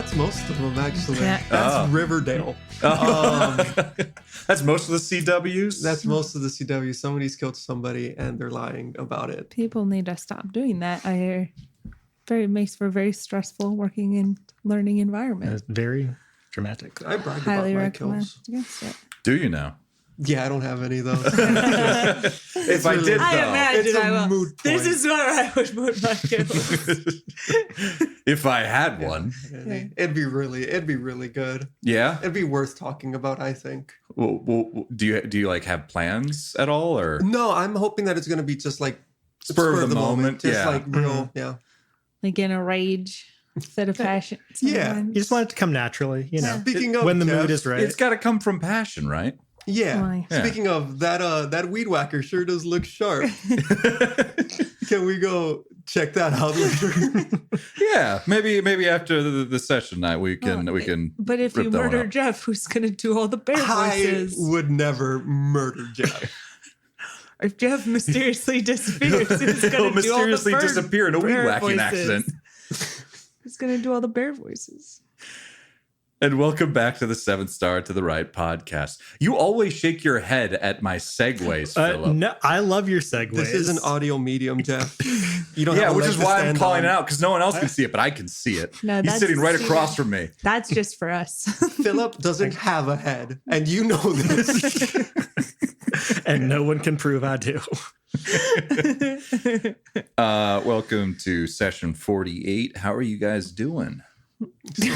That's most of them, actually. Yeah. That's Riverdale. That's most of the CWs? That's most of the CW. Somebody's killed somebody and they're lying about it. People need to stop doing that. I hear makes for a very stressful working and learning environment. It's very dramatic. I bragged Highly about my recommend kills. against it. Do you know? Yeah, I don't have any though. If I did, I though. imagine It's a I will. moot point. This is where I would put my kills. If I had one. It'd be really good. Yeah? It'd be worth talking about, I think. Well, do you like have plans at all, or No, I'm hoping that it's going to be just like spur of the moment? Just Yeah. like real, yeah. Like in a rage instead of passion. Yeah. sometimes. You just want it to come naturally, you know. Speaking of when the Jeff, mood is right. It's got to come from passion, right? Yeah. Why? Yeah. Speaking of that weed whacker sure does look sharp. Can we go check that out later? Yeah, maybe after the session night we can. But if rip you that one murder up. Jeff, who's going to do all the bear I voices? would never murder Jeff. If Jeff mysteriously disappears, who's He'll going to do all the mysteriously bird disappear in a weed bear whacking voices? accident. Who's going to do all the bear voices? And welcome back to the 7th Star to the Right podcast. You always shake your head at my segues, Philip. No, I love your segues. This is an audio medium, Jeff. You don't Yeah, have a which leg is to why I'm stand calling it on. out, because no one else can see it, but I can see it. No, He's that's sitting right Steven. across from me. That's just for us. Philip doesn't have a head, and you know this. and no one can prove I do. Welcome to session 48. How are you guys doing? So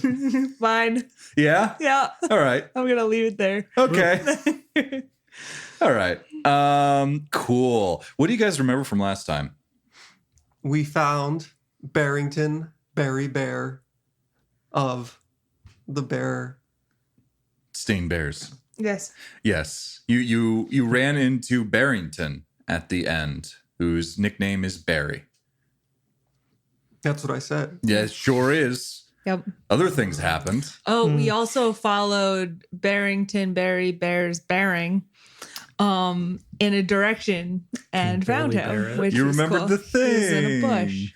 good. Fine. Yeah? Yeah. All right. I'm going to leave it there. Okay. All right. Cool. What do you guys remember from last time? We found Barrington Barry Bear of the Bear. Stain Bears. Yes. Yes. You ran into Barrington at the end, whose nickname is Barry. That's what I said. Yeah, it sure is. Yep. Other things happened. Oh, we also followed Barrington Barry Bear's bearing in a direction and found barely him. bear it. Which You was remembered cool. the He was in a thing. bush.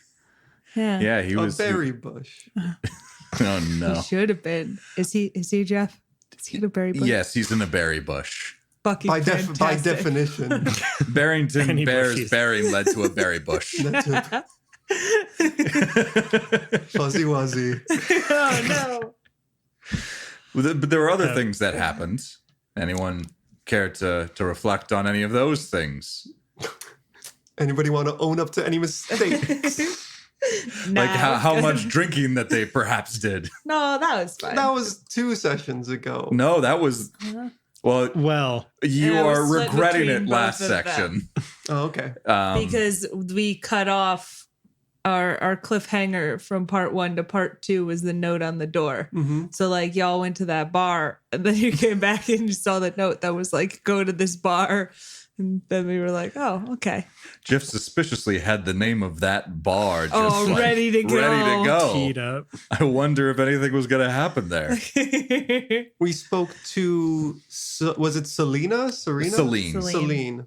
Yeah. Yeah, he was. a berry bush. Oh no. He should have been. Is he Jeff? Is he in a berry bush? Yes, he's in a berry bush. Fucking By fantastic. definition. Barrington Any Bear's bushes. bearing led to a berry bush. That's it. Fuzzy wuzzy. Oh But there were other things that happened. Anyone care to reflect on any of those things? Anybody want to own up to any mistakes? no. Like how much drinking that they perhaps did? No, that was fun. That was 2 sessions ago. No, that was... Well, Well, you Yeah, it are was split regretting between it last both of them. section. Oh, okay. Because we cut off our cliffhanger from part 1 to part 2 was the note on the door. Mm-hmm. So like y'all went to that bar and then you came back and you saw the note that was like, go to this bar. And then we were like, oh, okay. Jeff suspiciously had the name of that bar just ready to go. Ready to go. teed up. I wonder if anything was going to happen there. We spoke to, was it Selena? Serena? Celine. Celine.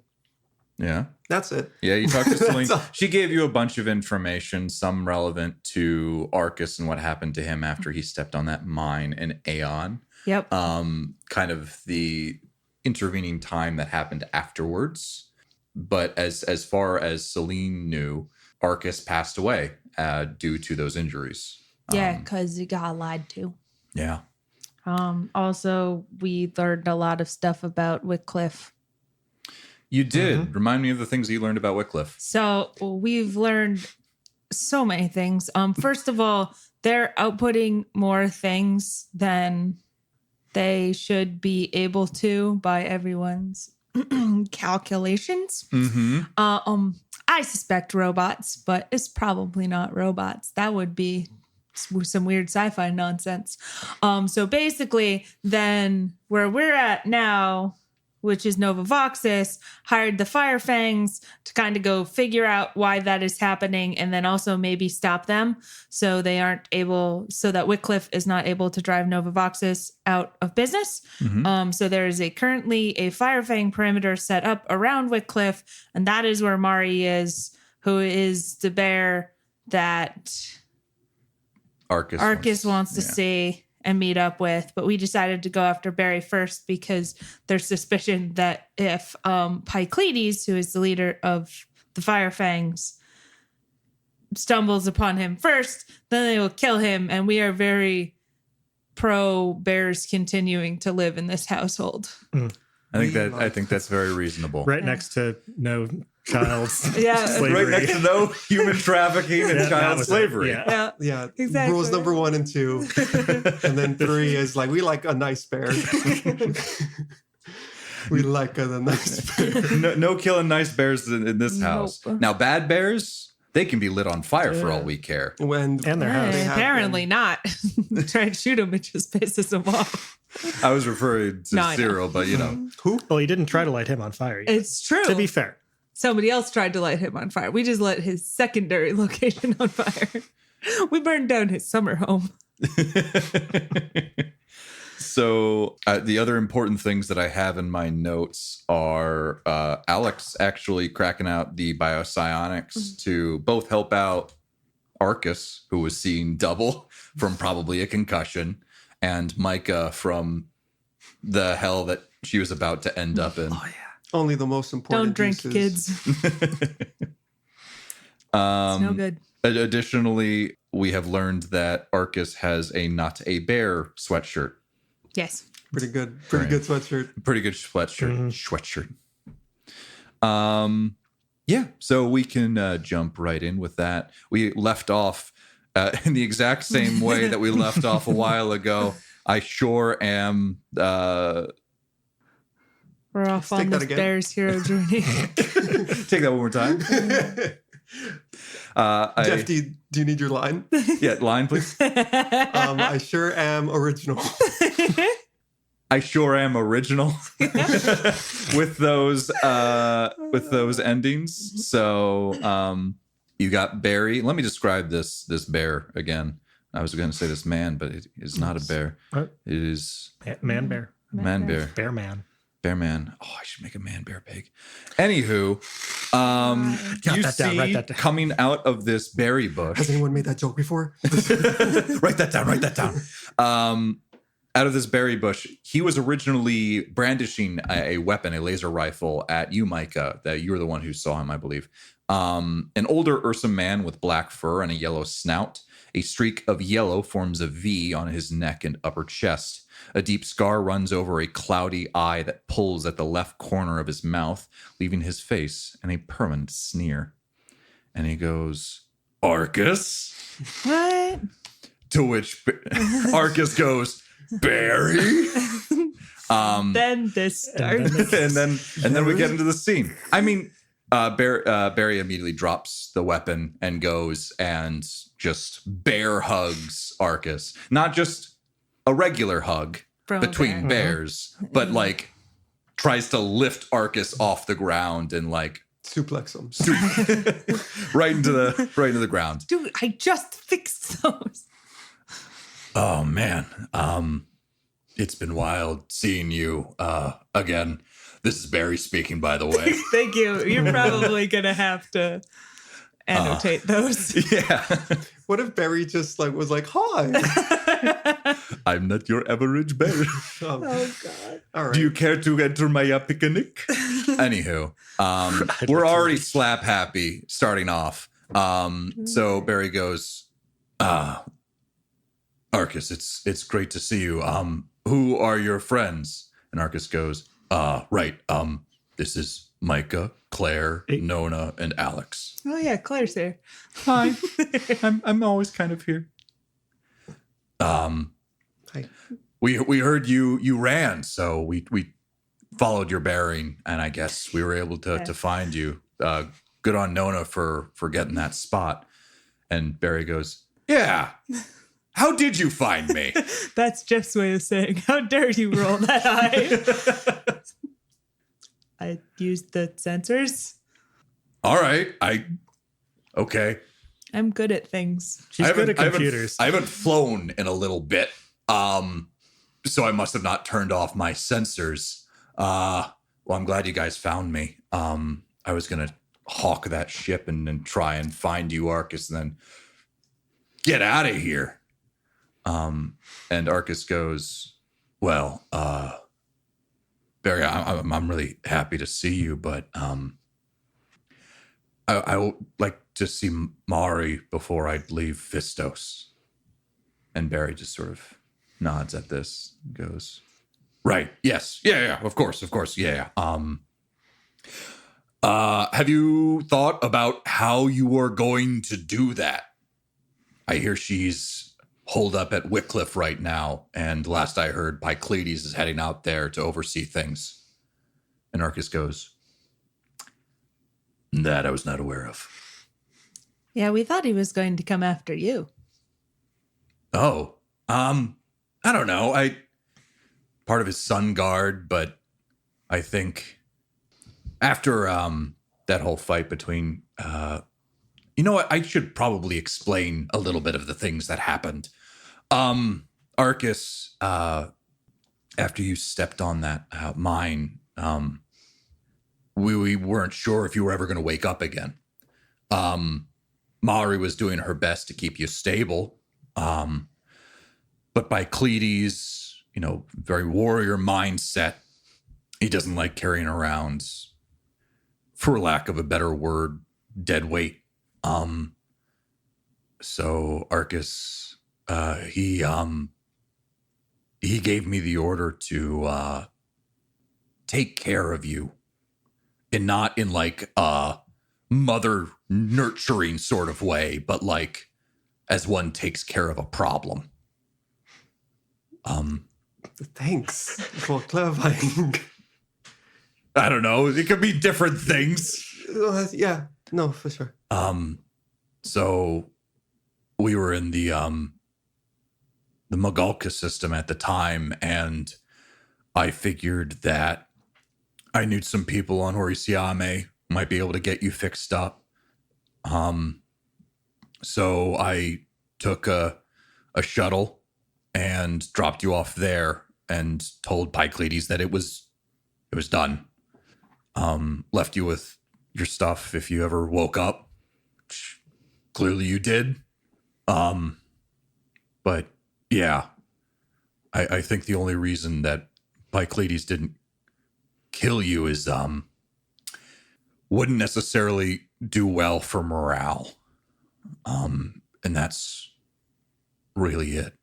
Yeah. That's it. Yeah, you talked to Celine. That's all. She gave you a bunch of information, some relevant to Arcas and what happened to him after he stepped on that mine in Aeon. Yep. Kind of the intervening time that happened afterwards. But as far as Celine knew, Arcas passed away due to those injuries. Yeah, because you got lied to. Yeah. Also, we learned a lot of stuff about Wycliffe. You did. Remind me of the things you learned about Wycliffe. So we've learned so many things. First of all, they're outputting more things than they should be able to by everyone's calculations. Mm-hmm. I suspect robots, but it's probably not robots. That would be some weird sci-fi nonsense. So basically, then where we're at now, which is Nova Voxis, hired the Firefangs to kind of go figure out why that is happening and then also maybe stop them so they aren't able, so that Wycliffe is not able to drive Nova Voxis out of business. So there is currently a Firefang perimeter set up around Wycliffe, and that is where Mahri is, who is the bear that Arcas wants to see and meet up with, but we decided to go after Barry first because there's suspicion that if Picledes, who is the leader of the Fire Fangs, stumbles upon him first, then they will kill him, and we are very pro bears continuing to live in this household. I think that's very reasonable. Right next to no child slavery. Right next to no human trafficking and child slavery. Yeah. Yeah, Exactly. Rules number 1 and 2, and then 3 is like we like a nice bear. We like a nice bear. No killing nice bears in this house. Nope. Now, bad bears, they can be lit on fire for all we care. And their house. they have Apparently been. not. Try to shoot him, it just pisses him off. I was referring to No, I know. Cyril, but you know. Well, he didn't try to light him on fire. Yet. It's true. To be fair. Somebody else tried to light him on fire. We just lit his secondary location on fire. We burned down his summer home. So the other important things that I have in my notes are Alex actually cracking out the biopsionics to both help out Arcas, who was seeing double from probably a concussion, and Micah from the hell that she was about to end up in. Only the most important. Don't drink, uses. kids. It's no good. Additionally, we have learned that Arcas has a not a bear sweatshirt. Yes. Pretty good Right. sweatshirt. Pretty good sweatshirt. Yeah, so we can jump right in with that. We left off in the exact same way that we left off a while ago. I sure am. We're off Take on that this again. Bears hero journey. Take that one more time. Jeff, do you need your line? Yeah, line, please. I sure am original. I sure am original with those endings. So you got Barry. Let me describe this bear again. I was going to say this man, but it is not a bear. What? It is Man bear. man bear. Bear man. Bear man. Oh, I should make a man bear pig. Anywho, you that down, write see that down. coming out of this berry bush. Has anyone made that joke before? Write that down. Out of this berry bush, he was originally brandishing a weapon, a laser rifle at you, Micah, that you were the one who saw him, I believe. An older Ursa man with black fur and a yellow snout. A streak of yellow forms a V on his neck and upper chest. A deep scar runs over a cloudy eye that pulls at the left corner of his mouth, leaving his face in a permanent sneer. And he goes, Arcas? What? To which Arcas goes, Barry? Then this starts. and then we get into the scene. I mean, Barry immediately drops the weapon and goes and just bear hugs Arcas. Not just a regular hug From a between bear. bears, but like tries to lift Arcas off the ground and like Suplex him. right into the ground. Dude, I just fixed those. Oh man, it's been wild seeing you again. This is Barry speaking, by the way. Thank you. You're probably going to have to annotate those. Yeah. What if Barry just was like, hi? I'm not your average bear. Oh, God. all right. Do you care to enter my picnic? Anywho, we're already slap happy starting off. So Barry goes, Arcas, it's great to see you. Who are your friends? And Arcas goes, right. This is Micah, Claire, Nona, and Alex. Oh, yeah. Claire's here. Hi. I'm always kind of here. Hi. We heard you ran, so we followed your bearing, and I guess we were able to find you. Good on Nona for getting that spot. And Barry goes, yeah. How did you find me? That's Jeff's way of saying, how dare you roll that eye? I used the sensors. All right. Okay. I'm good at things. She's good at computers. I haven't flown in a little bit. So I must have not turned off my sensors. Well, I'm glad you guys found me. I was going to hawk that ship and then try and find you, Arcas, and then get out of here. And Arcas goes, well, Barry, I'm really happy to see you, but I would like to see Mahri before I leave Vistos. And Barry just sort of nods at this, and goes, right, yes, yeah, of course, yeah. Have you thought about how you are going to do that? I hear she's holed up at Wycliffe right now, and last I heard, Picledes is heading out there to oversee things. And Arcas goes, that I was not aware of. Yeah, we thought he was going to come after you. Oh, I don't know. Part of his sun guard, but I think after that whole fight between you know what, I should probably explain a little bit of the things that happened. Arcas, after you stepped on that mine, we weren't sure if you were ever going to wake up again. Mahri was doing her best to keep you stable. But Picledes, very warrior mindset, he doesn't like carrying around, for lack of a better word, dead weight. So Arcas, he gave me the order to take care of you, and not in like a mother nurturing sort of way, but like as one takes care of a problem. Thanks for clarifying. I don't know. It could be different things. Yeah, no, for sure. So we were in the Magalka system at the time, and I figured that I knew some people on Horisiame might be able to get you fixed up. So I took a shuttle and dropped you off there and told Picledes that it was done. Left you with your stuff if you ever woke up, which clearly you did. But yeah, I think the only reason that Picledes didn't kill you is wouldn't necessarily do well for morale. And that's really it.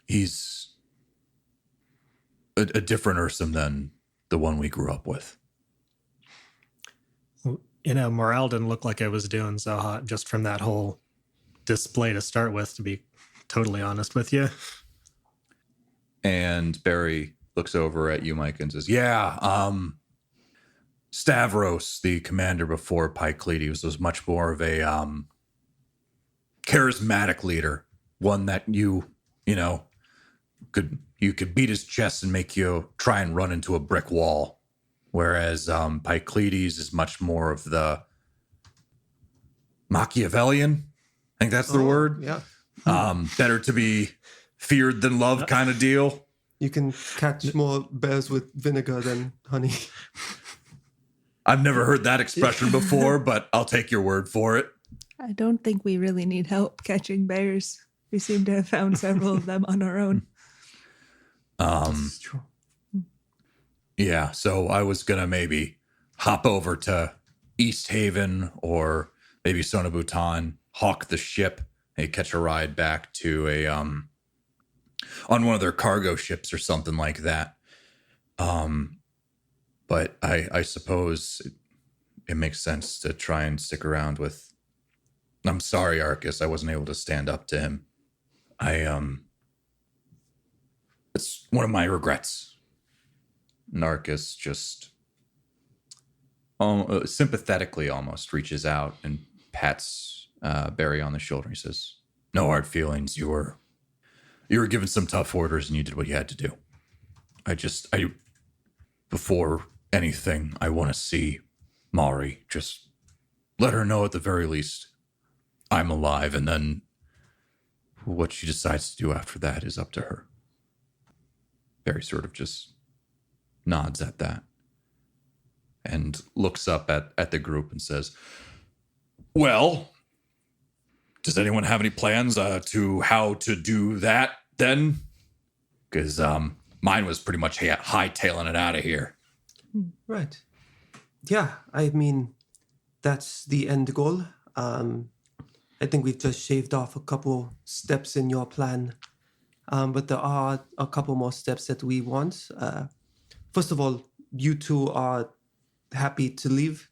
He's a different Ursum than the one we grew up with. Morale didn't look like it was doing so hot just from that whole display to start with, to be totally honest with you. And Barry looks over at you, Mike, and says, yeah, Stavros, the commander before Picledes, was much more of a charismatic leader, one that you could beat his chest and make you try and run into a brick wall. Whereas Picledes is much more of the Machiavellian. I think that's the word. Yeah. Better to be feared than loved kind of deal. You can catch more bears with vinegar than honey. I've never heard that expression before, but I'll take your word for it. I don't think we really need help catching bears. We seem to have found several of them on our own. That's true. Yeah, so I was going to maybe hop over to East Haven or maybe Sonabutan, hawk the ship, and catch a ride back to on one of their cargo ships or something like that. But I suppose it makes sense to try and stick around with... I'm sorry, Arcas, I wasn't able to stand up to him. It's one of my regrets. Arcas just sympathetically almost reaches out and pats Barry on the shoulder. He says, no hard feelings. You were given some tough orders and you did what you had to do. Before anything, I want to see Mahri. Just let her know at the very least I'm alive, and then what she decides to do after that is up to her. Barry sort of just nods at that and looks up at the group and says, well, does anyone have any plans to how to do that then? Because mine was pretty much hightailing it out of here. Right. Yeah, I mean, that's the end goal. I think we've just shaved off a couple steps in your plan. But there are a couple more steps that we want. First of all, you two are happy to leave.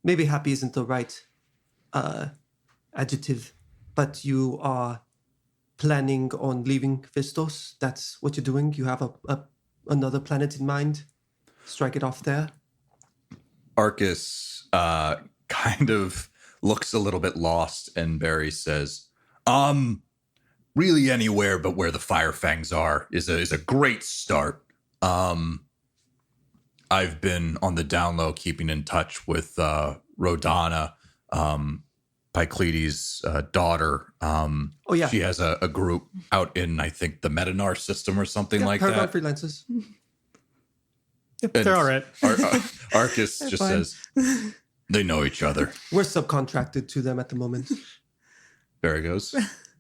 Maybe happy isn't the right adjective, but you are planning on leaving Vistos. That's what you're doing. You have another planet in mind. Strike it off there. Arcas kind of looks a little bit lost, and Barry says, really anywhere but where the Firefangs are is a great start. I've been on the down low keeping in touch with Rodana, Picledes' daughter. Oh, yeah. She has a group out in, I think, the Metanar system or something like Paragon that. freelancers. They're all right. Arcas just fine. says, they know each other. We're subcontracted to them at the moment. Barry goes,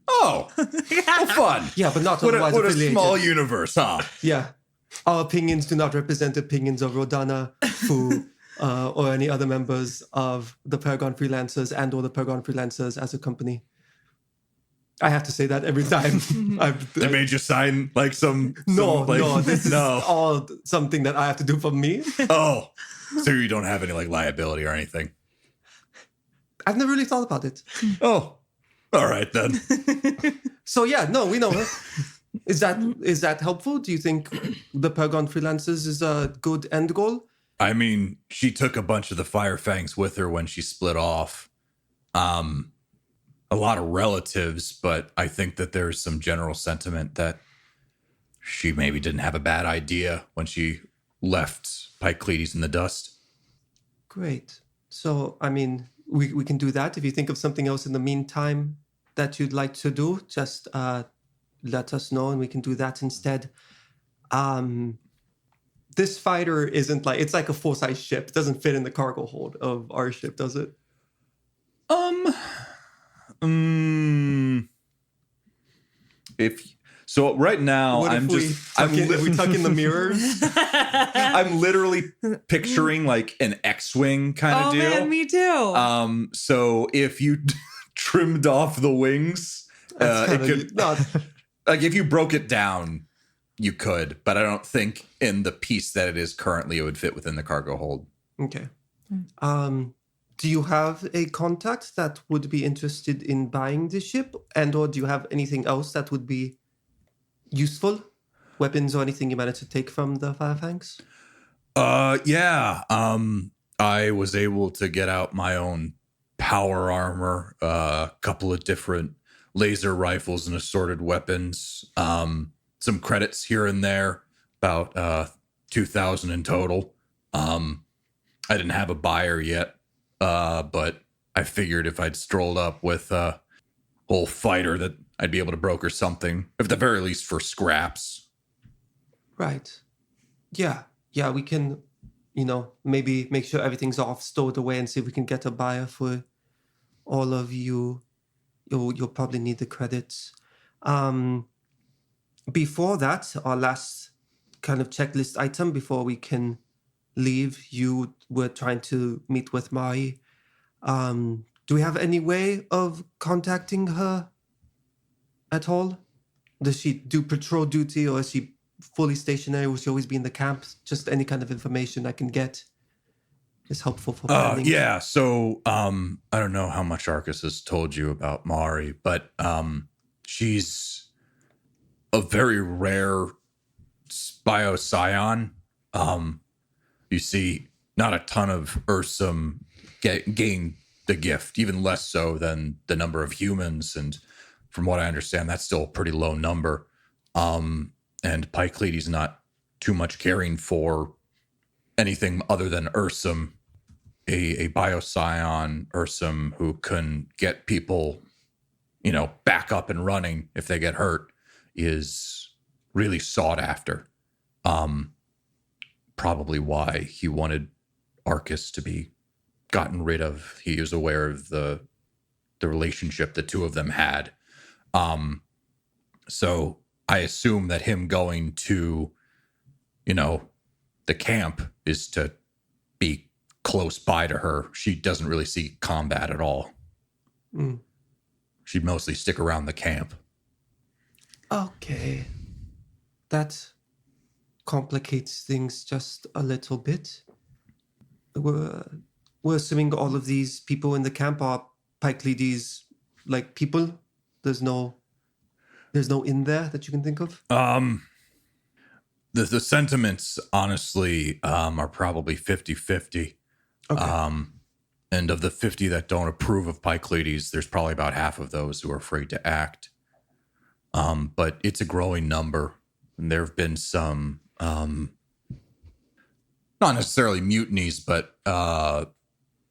oh, well, fun. Yeah, but not What otherwise a affiliated. small universe, huh? Yeah. Our opinions do not represent opinions of Rodana, Fu, or any other members of the Paragon Freelancers and or the Paragon Freelancers as a company. I have to say that every time. They made you sign like some No, this is no. all something that I have to do for me. Oh, so you don't have any like liability or anything? I've never really thought about it. Oh, all right then. So yeah, no, we know her. Is that helpful? Do you think the Paragon Freelancers is a good end goal? I mean, she took a bunch of the Firefangs with her when she split off. A lot of relatives, but I think that there's some general sentiment that she maybe didn't have a bad idea when she left Picledes in the dust. Great. So, I mean, we can do that. If you think of something else in the meantime that you'd like to do, just let us know and we can do that instead. This fighter isn't like, it's like a full-size ship. It doesn't fit in the cargo hold of our ship, does it? If so, right now What if if we tuck in the mirrors? I'm literally picturing like an X-wing kind of Oh deal. man, me too. So if you trimmed off the wings, That's it kinda- could no, like if you broke it down, you could, but I don't think in the piece that it is currently it would fit within the cargo hold. okay. Do you have a contact that would be interested in buying this ship? And or do you have anything else that would be useful? Weapons or anything you managed to take from the Firefangs? Yeah. I was able to get out my own power armor, a couple of different laser rifles and assorted weapons, some credits here and there, about 2,000 in total. I didn't have a buyer yet, but I figured if I'd strolled up with a whole fighter that I'd be able to broker something, at the very least for scraps. Right. Yeah. Yeah, we can, maybe make sure everything's off, stowed away, and see if we can get a buyer for all of you. You'll probably need the credits. Before that, our last kind of checklist item before we can leave, you were trying to meet with Mahri. Do we have any way of contacting her at all? Does she do patrol duty, or is she fully stationary? Will she always be in the camp? Just any kind of information I can get is helpful for planning. Yeah. So I don't know how much Arcas has told you about Mahri, but she's a very rare bioscion. You see, not a ton of Ursum gain the gift, even less so than the number of humans. And from what I understand, that's still a pretty low number. And Picledes not too much caring for anything other than Ursum, a bioscion Ursum who can get people, back up and running if they get hurt, is really sought after. Probably why he wanted Arcas to be gotten rid of. He is aware of the the relationship the two of them had. So I assume that him going to, the camp is to be close by to her. She doesn't really see combat at all. She'd mostly stick around the camp. Okay. That complicates things just a little bit. We're assuming all of these people in the camp are Picledes like people. There's no in there that you can think of. The sentiments honestly are probably 50-50. Okay. And of the 50 that don't approve of Picledes, there's probably about half of those who are afraid to act. But it's a growing number. And there have been some, not necessarily mutinies, but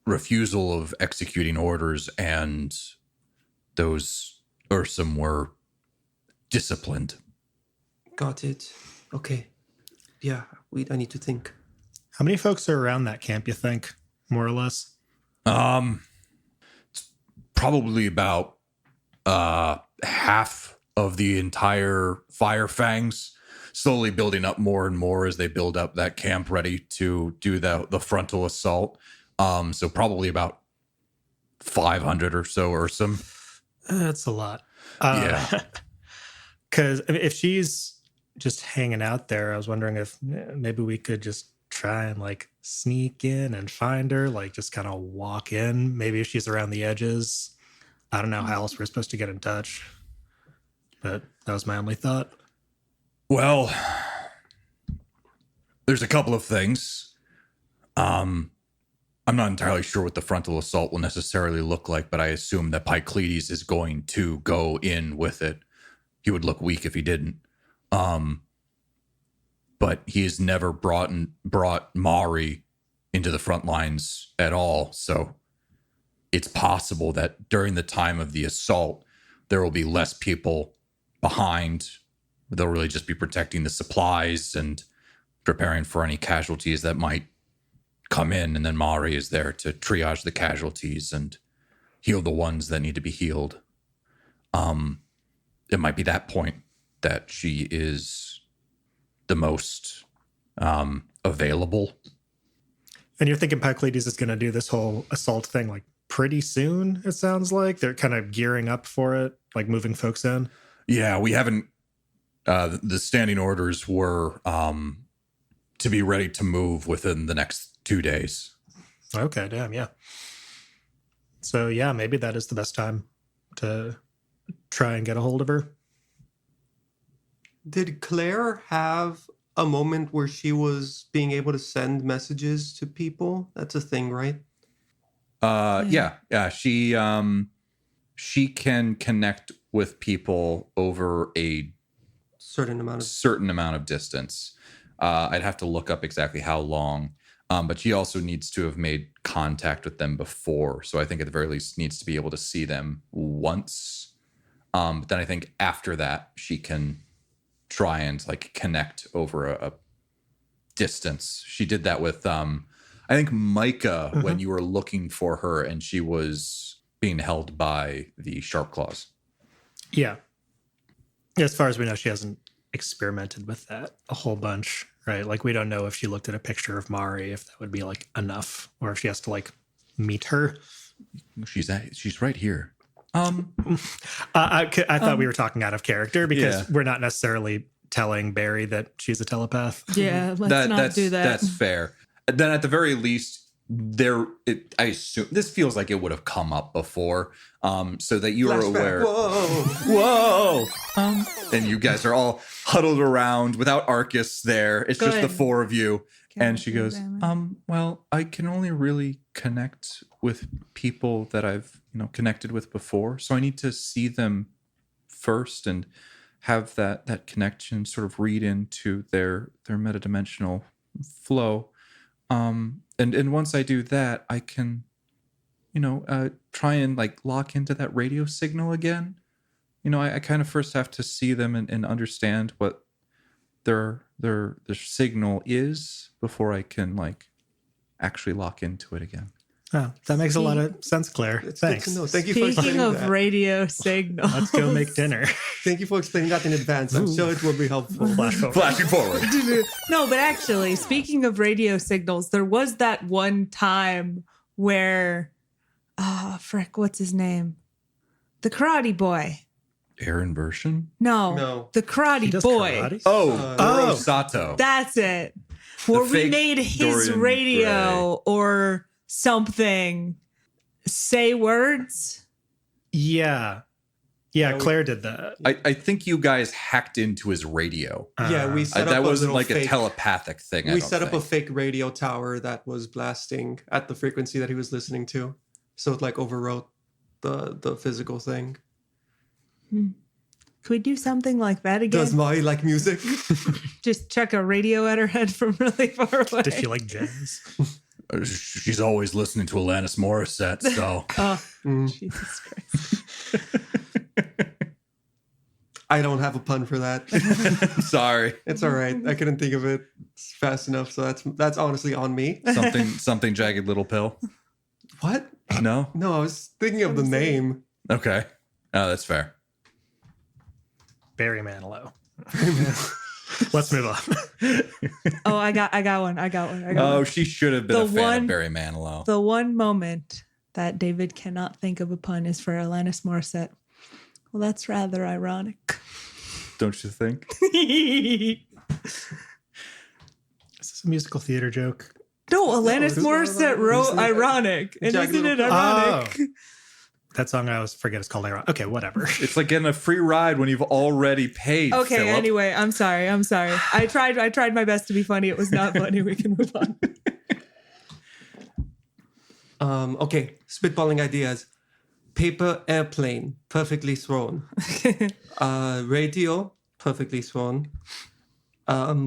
refusal of executing orders, and those Ursum were disciplined. Got it. Okay. Yeah, I need to think. How many folks are around that camp, you think, more or less? It's probably about half of the entire Fire Fangs, slowly building up more and more as they build up that camp ready to do the frontal assault. So probably about 500 or so Ursum. That's a lot. Yeah. Because if she's just hanging out there, I was wondering if maybe we could just try and like sneak in and find her, like just kind of walk in. Maybe if she's around the edges. I don't know how else we're supposed to get in touch. But that was my only thought. Well, there's a couple of things. I'm not entirely sure what the frontal assault will necessarily look like, but I assume that Picledes is going to go in with it. He would look weak if he didn't. But he has never brought Mahri into the front lines at all. So it's possible that during the time of the assault, there will be less people behind. They'll really just be protecting the supplies and preparing for any casualties that might come in. And then Mahri is there to triage the casualties and heal the ones that need to be healed. It might be that point that she is the most available. And you're thinking Picledes is going to do this whole assault thing like pretty soon, it sounds like. They're kind of gearing up for it, like moving folks in. Yeah, we haven't... the standing orders were to be ready to move within the next 2 days. Okay, damn, yeah. So, yeah, maybe that is the best time to try and get a hold of her. Did Claire have a moment where she was being able to send messages to people? That's a thing, right? Yeah. She can connect with people over a Certain amount of distance. I'd have to look up exactly how long, but she also needs to have made contact with them before. So I think at the very least needs to be able to see them once. But then I think after that she can try and like connect over a distance. She did that with I think Micah when you were looking for her and she was being held by the sharp claws. Yeah. As far as we know, she hasn't experimented with that a whole bunch, right? Like, we don't know if she looked at a picture of Mahri, if that would be, like, enough, or if she has to, like, meet her. She's right here. I thought we were talking out of character because we're not necessarily telling Barry that she's a telepath. Yeah, let's not do that. That's fair. Then at the very least, I assume this feels like it would have come up before, so that you are aware. Whoa! And you guys are all huddled around without Arcas there. It's just the four of you. And she goes, well, I can only really connect with people that I've, connected with before. So I need to see them first and have that connection sort of read into their metadimensional flow. And once I do that, I can, try and like lock into that radio signal again. I kind of first have to see them and understand what their signal is before I can like actually lock into it again. Oh, that makes a lot of sense, Claire. It's Thanks. good to know. Thank you for Speaking explaining of that. radio signals. Let's go make dinner. Thank you for explaining that in advance. I'm sure it will be helpful. Flash forward. Flashing forward. No, but actually, speaking of radio signals, there was that one time where, frick, what's his name? The karate boy. Aaron Version? No, the He karate does boy. karate? Oh, Oh. Sato. That's it. Where we fake made his Dorian radio or something say words. Yeah. Yeah, Claire did that. I think you guys hacked into his radio. Yeah, we set up That a wasn't little like a fake, telepathic thing. I We don't set up a think. fake radio tower that was blasting at the frequency that he was listening to, so it like overwrote the physical thing. Could we do something like that again? Does Mahri like music? Just chuck a radio at her head from really far away. Does she like jazz? She's always listening to Alanis Morissette, so. Oh, Mm. Jesus Christ. I don't have a pun for that. Sorry. It's all right. I couldn't think of it fast enough, so that's honestly on me. Something jagged little pill. What? No? No, I was thinking of the name. Okay. Oh, that's fair. Barry Manilow. Let's move on. Oh, I got one. Oh, one. she should have been The a fan one- of Barry Manilow. The one moment that David cannot think of a pun is for Alanis Morissette. Well, that's rather ironic. Don't you think? Is this a musical theater joke? No, Alanis it's not Morissette ironic. wrote Isn't it- ironic. And Jagged isn't it Little ironic? That song I always forget is called Ironic. Okay, whatever. It's like getting a free ride when you've already paid. Okay, Philip. anyway, I'm sorry. I tried my best to be funny. It was not funny. We can move on. Okay, spitballing ideas. Paper airplane, perfectly thrown. Radio, perfectly thrown.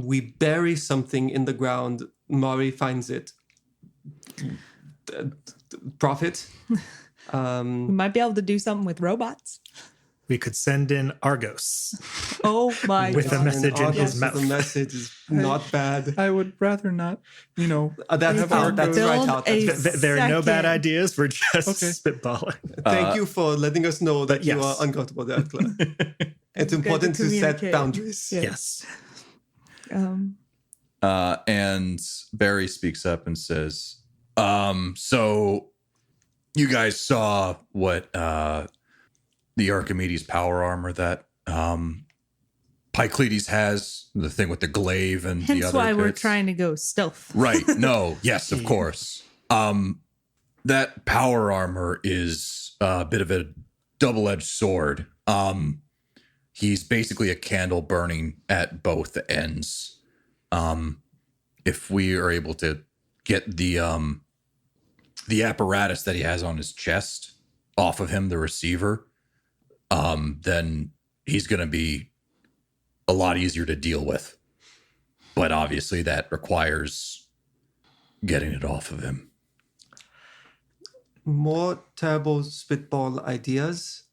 We bury something in the ground. Mahri finds it. Profit. We might be able to do something with robots. We could send in Argos. Oh my With a god. message in his Arcas mouth. with a message is not bad. I would rather not, That's Have out. That's Arcas. right out. Build That's a- good. There are no bad Second. ideas. We're just Okay. spitballing. Thank you for letting us know that but you yes. are uncomfortable there, Claire. It's to important to set communicate. boundaries. Yeah. Yes. and Barry speaks up and says, so you guys saw what the Archimedes power armor that Picledes has, the thing with the glaive and Hence the other why we're bits? trying to go stealth. Right. No. Yes, of course. That power armor is a bit of a double-edged sword. He's basically a candle burning at both ends. If we are able to get the apparatus that he has on his chest off of him, the receiver, then he's going to be a lot easier to deal with. But obviously that requires getting it off of him. More terrible spitball ideas.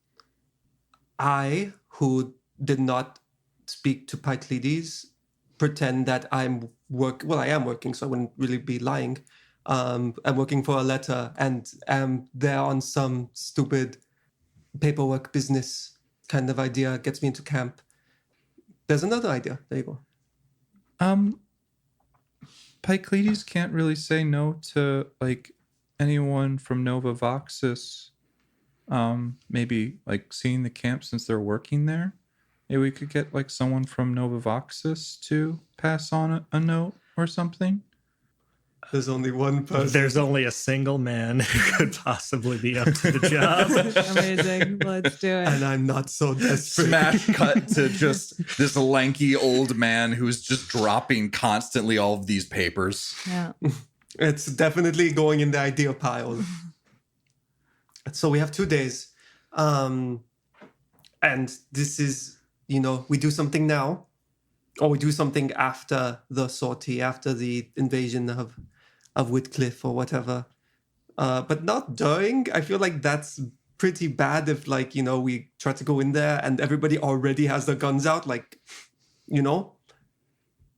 I, who did not speak to Picledes, pretend that I am working, so I wouldn't really be lying. I'm working for a letter and am there on some stupid paperwork business kind of idea, gets me into camp. There's another idea. There you go. Picledes can't really say no to like anyone from Nova Voxus. Maybe like seeing the camp since they're working there. Maybe we could get like someone from Nova Voxus to pass on a note or something. There's only one person. There's only a single man who could possibly be up to the job. Amazing. Let's do it. And I'm not so desperate. Smash cut to just this lanky old man who's just dropping constantly all of these papers. Yeah. It's definitely going in the idea pile. So we have 2 days. And this is, we do something now, or we do something after the sortie, after the invasion of Whitcliffe or whatever. But not during. I feel like that's pretty bad if, we try to go in there and everybody already has their guns out.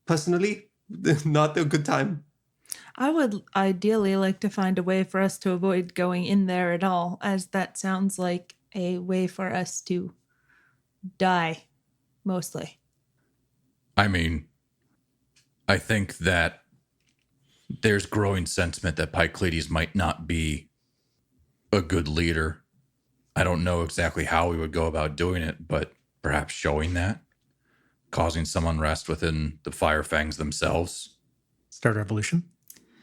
Personally, not a good time. I would ideally like to find a way for us to avoid going in there at all, as that sounds like a way for us to die, mostly. I mean, I think that there's growing sentiment that Picledes might not be a good leader. I don't know exactly how we would go about doing it, but perhaps showing that, causing some unrest within the Fire Fangs themselves. Start a revolution.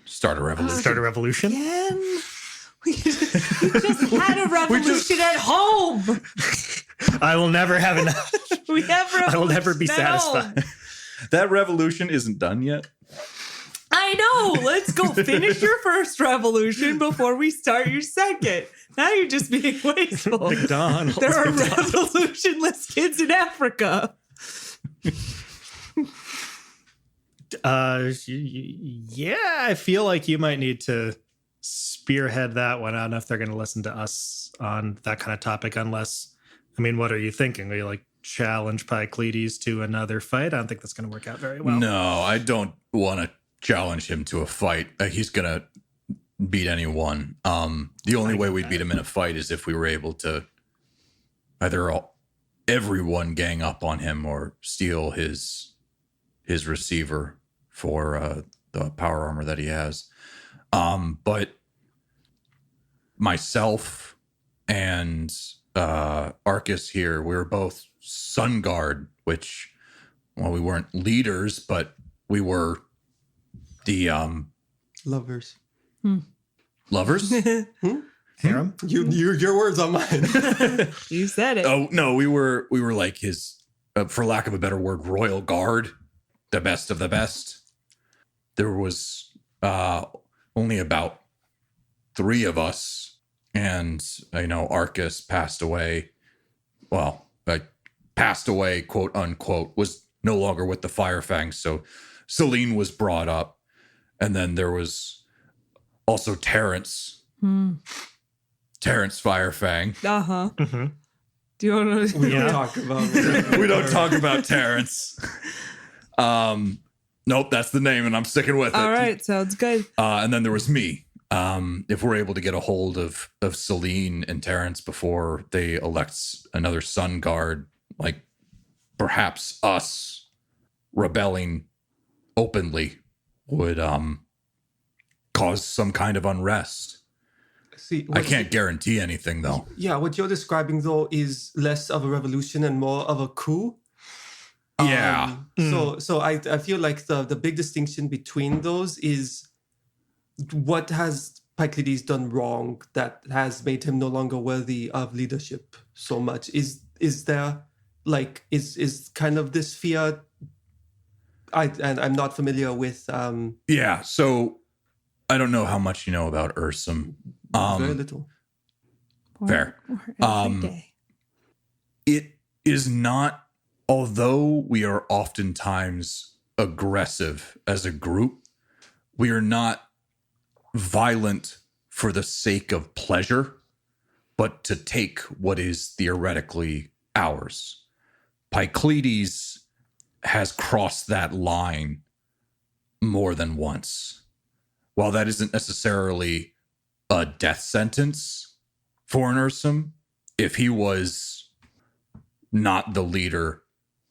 Start a revolution. Start a revolution. Again? We just had a revolution at home. I will never have enough. We have I will never be revolution at satisfied. home. That revolution isn't done yet. I know. Let's go finish your first revolution before we start your second. Now you're just being wasteful. McDonald's. There are revolutionless kids in Africa. Yeah, I feel like you might need to spearhead that one. I don't know if they're going to listen to us on that kind of topic unless, I mean, what are you thinking? Are you like challenge Picledes to another fight? I don't think that's going to work out very well. No, I don't want to challenge him to a fight. He's going to beat anyone. The only way we'd beat him in a fight is if we were able to either everyone gang up on him or steal his receiver for the power armor that he has. But myself and Arcas here, we were both Sun Guard, which, well, we weren't leaders, but we were the Lovers. lovers. Harem? Your words on mine. You said it. Oh no, we were like his, for lack of a better word, royal guard, the best of the best. There was only about 3 of us, and Arcas passed away. Well, passed away, quote unquote, was no longer with the Fire Fangs. So Celine was brought up, and then there was also Terrence. Terrence Firefang. Uh-huh. Mm-hmm. Do you want to... We don't talk about We don't talk about Terrence. Nope, that's the name, and I'm sticking with it. All right, sounds good. And then there was me. If we're able to get a hold of Celine and Terrence before they elect another Sun Guard, like perhaps us rebelling openly would cause some kind of unrest. See, I can't guarantee anything, though. Yeah, what you're describing though is less of a revolution and more of a coup. Yeah. So I feel like the big distinction between those is what has Picledes done wrong that has made him no longer worthy of leadership so much? Is there like is kind of this fear? I'm not familiar with. Yeah. So I don't know how much you know about Ursum. Very little. Fair. Every day. It is not, although we are oftentimes aggressive as a group, we are not violent for the sake of pleasure, but to take what is theoretically ours. Picledes has crossed that line more than once. While that isn't necessarily a death sentence for an Ursum, if he was not the leader,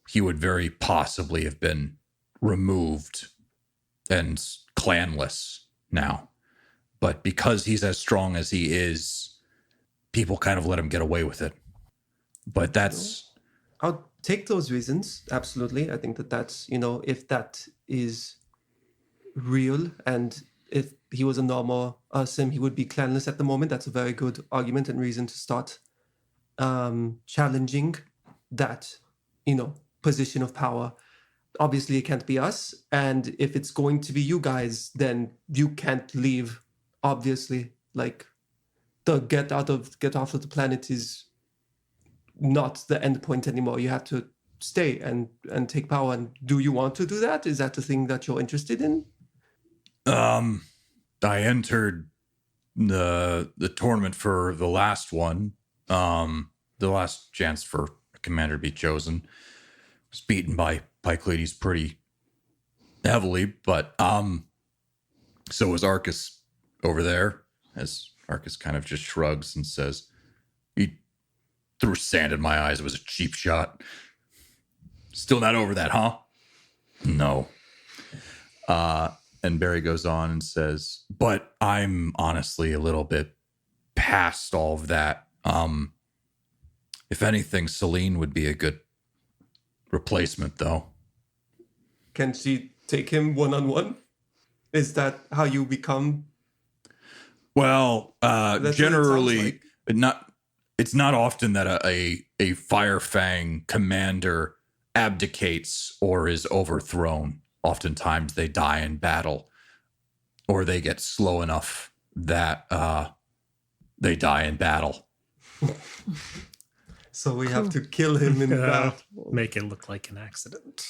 he would very possibly have been removed and clanless now. But because he's as strong as he is, people kind of let him get away with it. But that's... I'll take those reasons. Absolutely. I think that's, if that is real and if he was a normal Ursum, he would be clanless at the moment. That's a very good argument and reason to start challenging that, position of power. Obviously, it can't be us. And if it's going to be you guys, then you can't leave. Obviously, like the get off of the planet is not the end point anymore. You have to stay and take power. And do you want to do that? Is that the thing that you're interested in? I entered the tournament for the last one. The last chance for a commander to be chosen. Was beaten by Picledes pretty heavily, but So is Arcas over there? As Arcas kind of just shrugs and says, he threw sand in my eyes. It was a cheap shot. Still not over that, huh? No. And Barry goes on and says, but I'm honestly a little bit past all of that. If anything, Celine would be a good replacement, though. Can she take him one-on-one? Is that how you become? Well, That's generally, what it it's not often that a Fire Fang commander abdicates or is overthrown. Oftentimes they die in battle, or they get slow enough that they die in battle. So we have to kill him in battle. Make it look like an accident.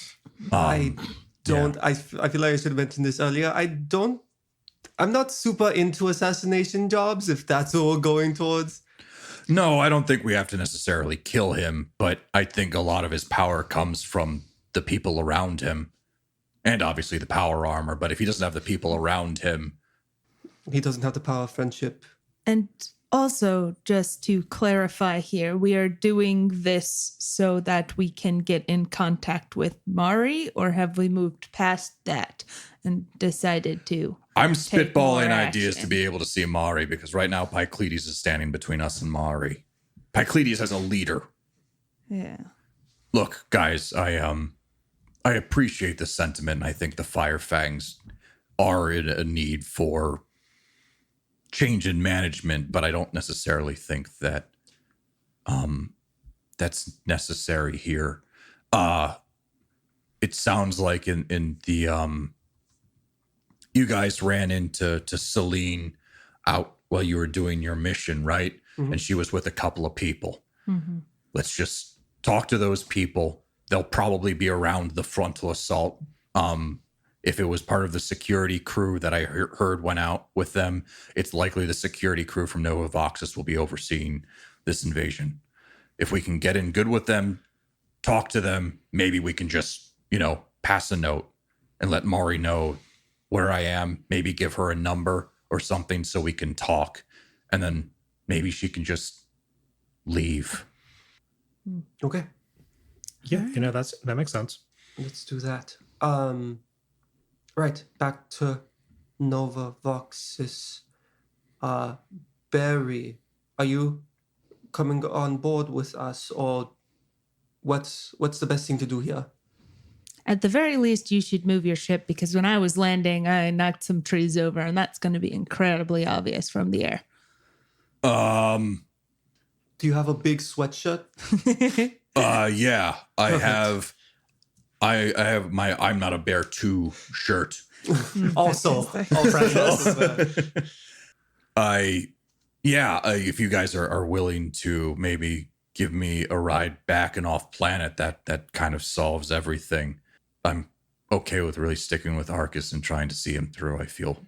I don't. I feel like I should have mentioned this earlier. I'm not super into assassination jobs. If that's what we're going towards. No, I don't think we have to necessarily kill him, but I think a lot of his power comes from the people around him, and obviously the power armor. But if he doesn't have the people around him, He doesn't have the power of friendship. And also, just to clarify here, we are doing this so that we can get in contact with Mahri, or have we moved past that and decided to? I'm Take more spitballing ideas action. to be able to see Mahri, because right now Picledes is standing between us and Mahri. Picledes has a leader. Yeah. Look, guys, I appreciate the sentiment. I think the Fire Fangs are in a need for change in management, but I don't necessarily think that that's necessary here. It sounds like in the you guys ran into Celine out while you were doing your mission, right? Mhm. And she was with a couple of people. Mm-hmm. Let's just talk to those people. They'll probably be around the frontal assault. If it was part of the security crew that I heard went out with them, it's likely the security crew from Nova Voxus will be overseeing this invasion. If we can get in good with them, talk to them, maybe we can just, pass a note and let Mahri know where I am, maybe give her a number or something so we can talk. And then maybe she can just leave. Okay, Yeah, that makes sense. let's do that. Right, back to Nova Voxus. Barry, are you coming on board with us, or what's the best thing to do here? At the very least, you should move your ship, because when I was landing, I knocked some trees over, and that's going to be incredibly obvious from the air. Do you have a big sweatshirt? Yeah, I Perfect. have. I have my I'm Not a Bear 2 shirt. Also, If you guys are willing to maybe give me a ride back and off planet, that kind of solves everything. I'm okay with really sticking with Arcas and trying to see him through. I feel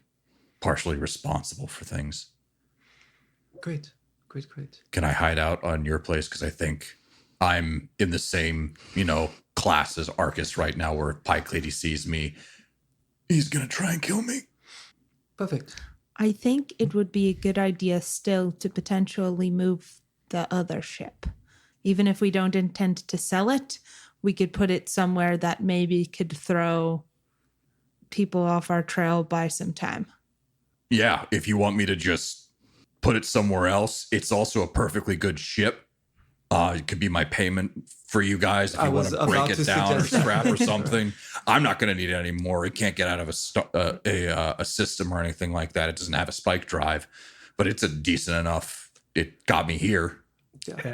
partially responsible for things. Great. Can I hide out on your place? Because I think I'm in the same, class as Arcas right now, where if Picledes sees me, he's going to try and kill me. Perfect. I think it would be a good idea still to potentially move the other ship. Even if we don't intend to sell it, we could put it somewhere that maybe could throw people off our trail by some time. Yeah, if you want me to just put it somewhere else, it's also a perfectly good ship. It could be my payment for you guys if I you want was to break about it to down or suggest that. scrap or something. I'm not going to need it anymore. It can't get out of a system or anything like that. It doesn't have a spike drive, but it's a decent enough. It got me here.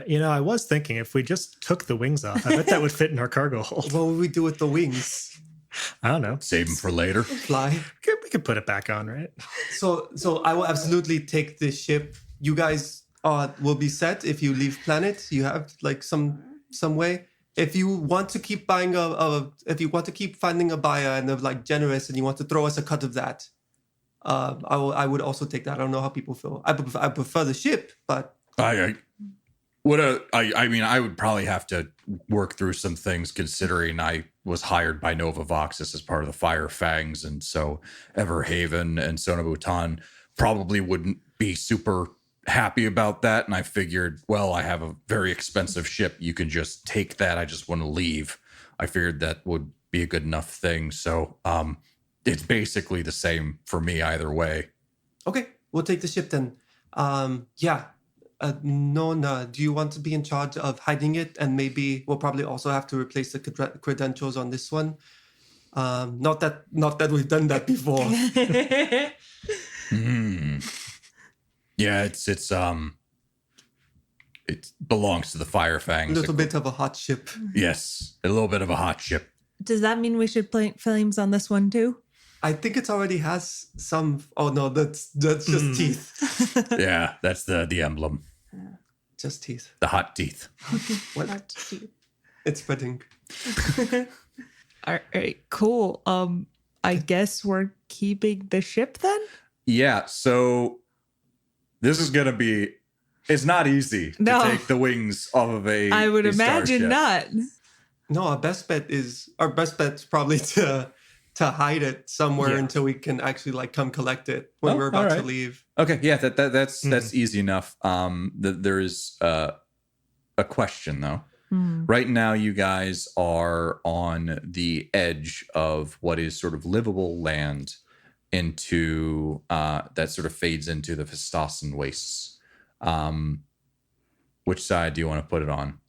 Yeah, I was thinking if we just took the wings off, I bet that would fit in our cargo hold. What would we do with the wings? I don't know. Save them for later. Fly? We could put it back on, right? So I will absolutely take this ship. You guys will be set if you leave planet. You have like some way. If you want to keep buying if you want to keep finding a buyer and they're like generous and you want to throw us a cut of that, I would also take that. I don't know how people feel. I prefer the ship, but I mean, I would probably have to work through some things considering I was hired by Nova Voxus as part of the Fire Fangs. And so Everhaven and Sonabutan probably wouldn't be super happy about that. And I figured, well, I have a very expensive ship. You can just take that. I just want to leave. I figured that would be a good enough thing. So it's basically the same for me either way. Okay, we'll take the ship then. Nona, do you want to be in charge of hiding it? And maybe we'll probably also have to replace the credentials on this one. Not that we've done that before. Yeah, it belongs to the Fire Fangs. A little bit of a hot ship. Yes, a little bit of a hot ship. Does that mean we should plant flames on this one too? I think it already has some. Oh no, that's just teeth. Yeah, that's the emblem. Just teeth. The hot teeth. What? It's spreading. All right, cool. I guess we're keeping the ship then? Yeah, so this is gonna be. It's not easy to take the wings off of a. I would imagine starship. not. No, our best bet's probably to hide it somewhere until we can actually come collect it when we're about to leave. Okay, yeah, that's easy enough. There is a question though. Right now, you guys are on the edge of what is sort of livable land into that sort of fades into the Fistosan wastes. Which side do you want to put it on?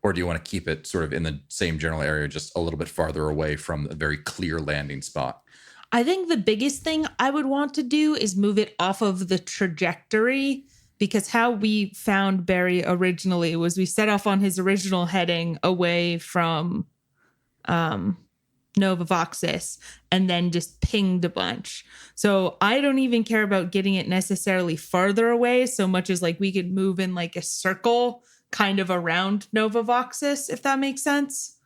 Or do you want to keep it sort of in the same general area, just a little bit farther away from a very clear landing spot? I think the biggest thing I would want to do is move it off of the trajectory, because how we found Barry originally was we set off on his original heading away from Nova Voxus and then just pinged a bunch. So I don't even care about getting it necessarily farther away so much as we could move in a circle kind of around Nova Voxus, if that makes sense.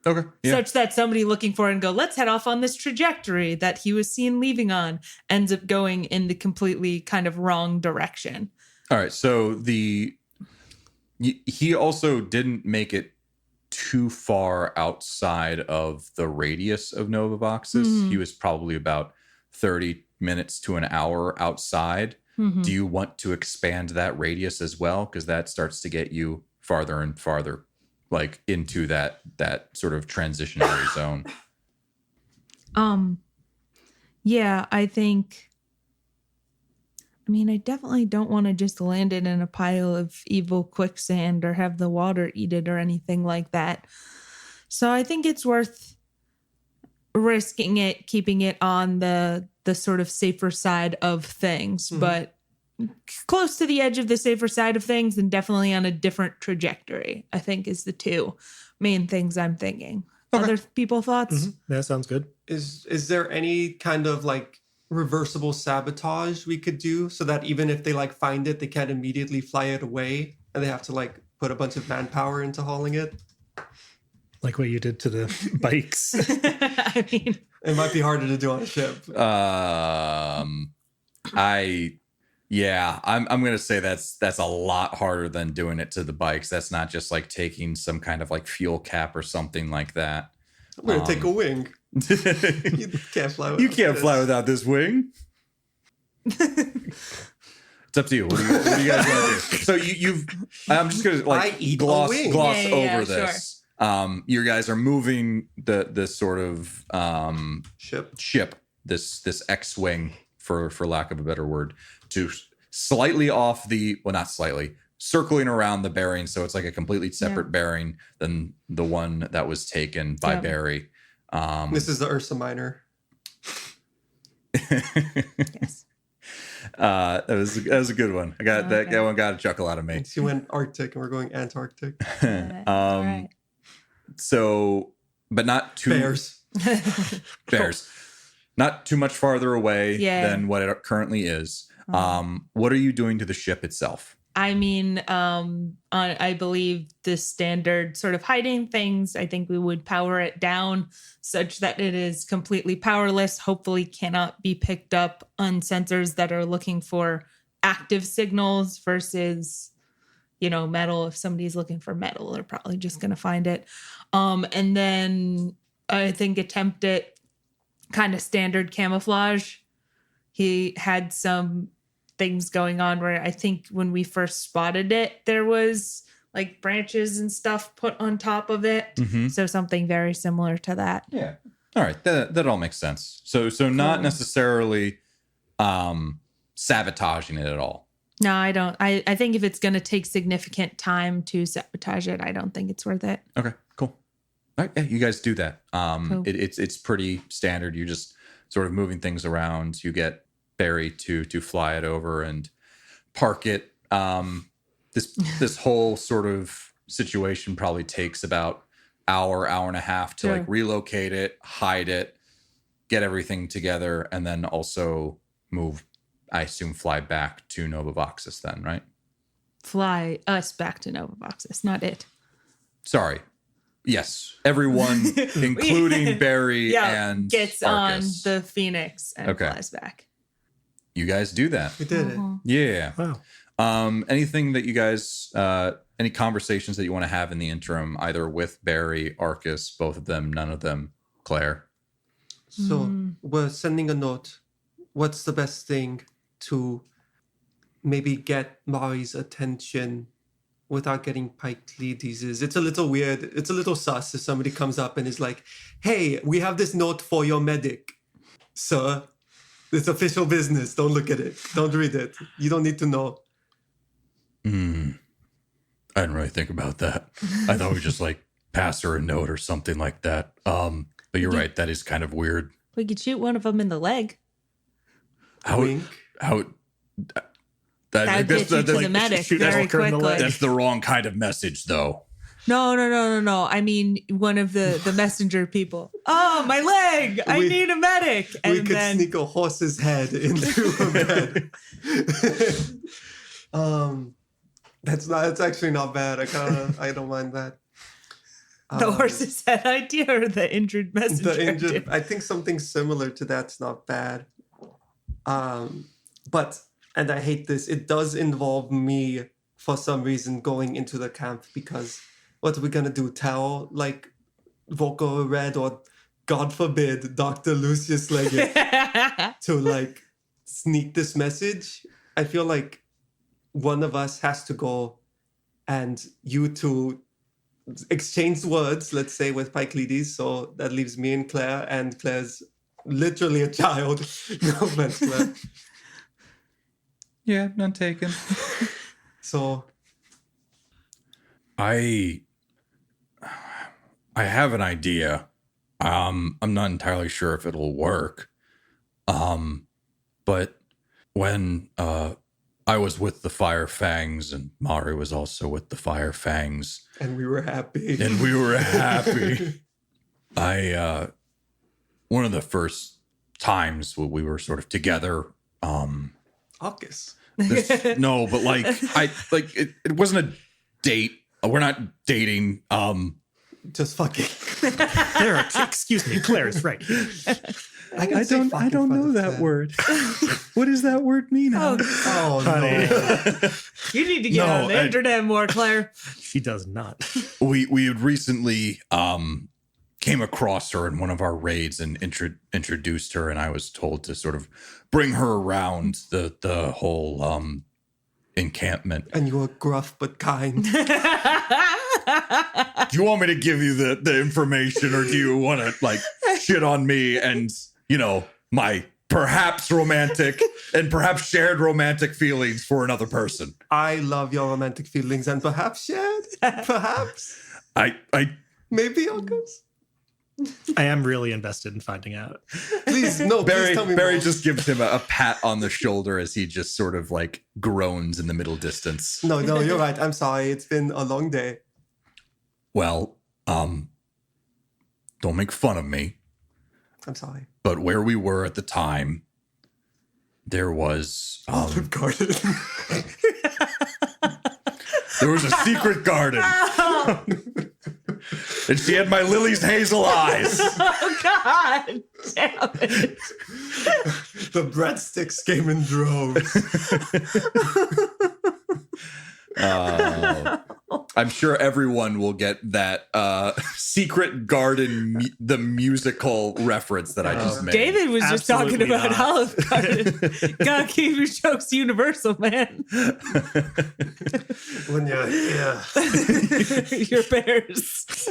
Okay. Yeah. Such that somebody looking for it and go, let's head off on this trajectory that he was seen leaving on, ends up going in the completely kind of wrong direction. All right. So he also didn't make it too far outside of the radius of Nova Voxus. He was probably about 30 minutes to an hour outside. Do you want to expand that radius as well? Because that starts to get you farther and farther, into that sort of transitionary zone. Yeah, I definitely don't want to just land it in a pile of evil quicksand or have the water eat it or anything like that. So I think it's worth risking it, keeping it on the sort of safer side of things, but close to the edge of the safer side of things and definitely on a different trajectory, I think is the two main things I'm thinking. Okay. Other people thoughts? That sounds good. Is there any kind of reversible sabotage we could do so that even if they find it, they can't immediately fly it away and they have to put a bunch of manpower into hauling it? Like what you did to the bikes. I mean, it might be harder to do on a ship. I'm going to say that's a lot harder than doing it to the bikes. That's not just taking some kind of fuel cap or something like that. I'm going to take a wing. You can't fly without You can't fly without this wing. It's up to you. What do you guys want to do? So I'm just going to gloss over this. Sure. You guys are moving the sort of ship, this X-wing, for lack of a better word, to slightly off not slightly, circling around the bearing. So it's a completely separate bearing than the one that was taken by Barry. This is the Ursa Minor. Yes. That was a good one. I got that one got a chuckle out of me. She went Arctic and we're going Antarctic. Right. So, but not too bears. Not too much farther away than what it currently is. What are you doing to the ship itself? I mean, I believe the standard sort of hiding things, I think we would power it down such that it is completely powerless, hopefully cannot be picked up on sensors that are looking for active signals versus metal. If somebody's looking for metal, they're probably just going to find it. And then I think attempt at kind of standard camouflage. He had some things going on where I think when we first spotted it, there was like branches and stuff put on top of it. Mm-hmm. So something very similar to that. Yeah. All right. That all makes sense. So not necessarily sabotaging it at all. No, I don't. I think if it's going to take significant time to sabotage it, I don't think it's worth it. Okay, cool. All right, yeah, you guys do that. Cool. It's pretty standard. You're just sort of moving things around. You get Barry to fly it over and park it. This whole sort of situation probably takes about hour and a half to like relocate it, hide it, get everything together, and then also move. I assume fly back to Novavoxus then, right? Fly us back to Novavoxus, not it. Sorry. Yes. Everyone, including Barry and gets Arcas. on the Phoenix and flies back. You guys do that. We did it. Yeah. Wow. Anything that you guys, any conversations that you want to have in the interim, either with Barry, Arcas, both of them, none of them, Claire? So we're sending a note. What's the best thing to maybe get Mahri's attention without getting Picledes? It's a little weird. It's a little sus if somebody comes up and is like, hey, we have this note for your medic. Sir, it's official business. Don't look at it. Don't read it. You don't need to know. I didn't really think about that. I thought we'd just like pass her a note or something like that. But you're right. That is kind of weird. We could shoot one of them in the leg. Wink. That'd get you to the medic very quickly. That's the wrong kind of message, though. No. I mean, one of the messenger people. Oh, my leg! I need a medic. And we could sneak a horse's head into a bed. That's actually not bad. I don't mind that. The horse's head idea or the injured messenger? I think something similar to that's not bad. But, and I hate this, it does involve me for some reason going into the camp because what are we going to do? Tell like Vocal Red or God forbid Dr. Lucius Leggett to like sneak this message? I feel like one of us has to go and you two exchange words, let's say with Picledes. So that leaves me and Claire's literally a child. No offense, Claire. Yeah, none taken. So I have an idea. I'm not entirely sure if it'll work. But when I was with the Fire Fangs and Mahri was also with the Fire Fangs. And we were happy. One of the first times we were sort of together. Arcas. No, but like it wasn't a date. We're not dating. Just fucking. Claire, excuse me, Claire is right. I don't know that word. What does that word mean? Oh no. You need to get on the internet more, Claire. She does not. We had recently came across her in one of our raids and introduced her, and I was told to sort of bring her around the whole encampment. And you were gruff but kind. Do you want me to give you the information, or do you want to like shit on me and, my perhaps romantic and perhaps shared romantic feelings for another person? I love your romantic feelings and perhaps shared. Perhaps. I Maybe, Arcas. I am really invested in finding out. Please, no, Barry, please tell me Barry more. just gives him a pat on the shoulder as he just sort of like groans in the middle distance. No, you're right. I'm sorry. It's been a long day. Well, don't make fun of me. I'm sorry. But where we were at the time, there was Olive Garden. there was a secret garden. And she had my Lily's hazel eyes. Oh, God. Damn it. The breadsticks came in droves. I'm sure everyone will get that Secret Garden, the musical reference that I just made. David was just talking Absolutely about not. Olive Garden. Gotta keep your jokes universal, man. When yeah. Your bears.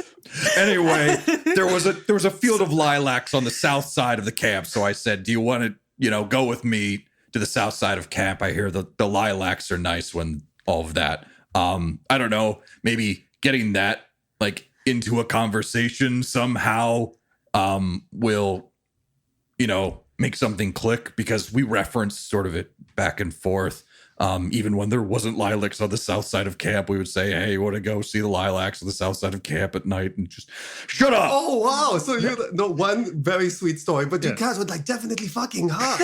Anyway, there was a field of lilacs on the south side of the camp. So I said, do you want to, go with me to the south side of camp? I hear the lilacs are nice when all of that. I don't know, maybe getting that like into a conversation somehow will, make something click, because we referenced sort of it back and forth. Even when there wasn't lilacs on the south side of camp, we would say, hey, you want to go see the lilacs on the south side of camp at night? And just shut up. Oh wow! So you know one very sweet story, but you Yeah. guys would like definitely fucking, huh?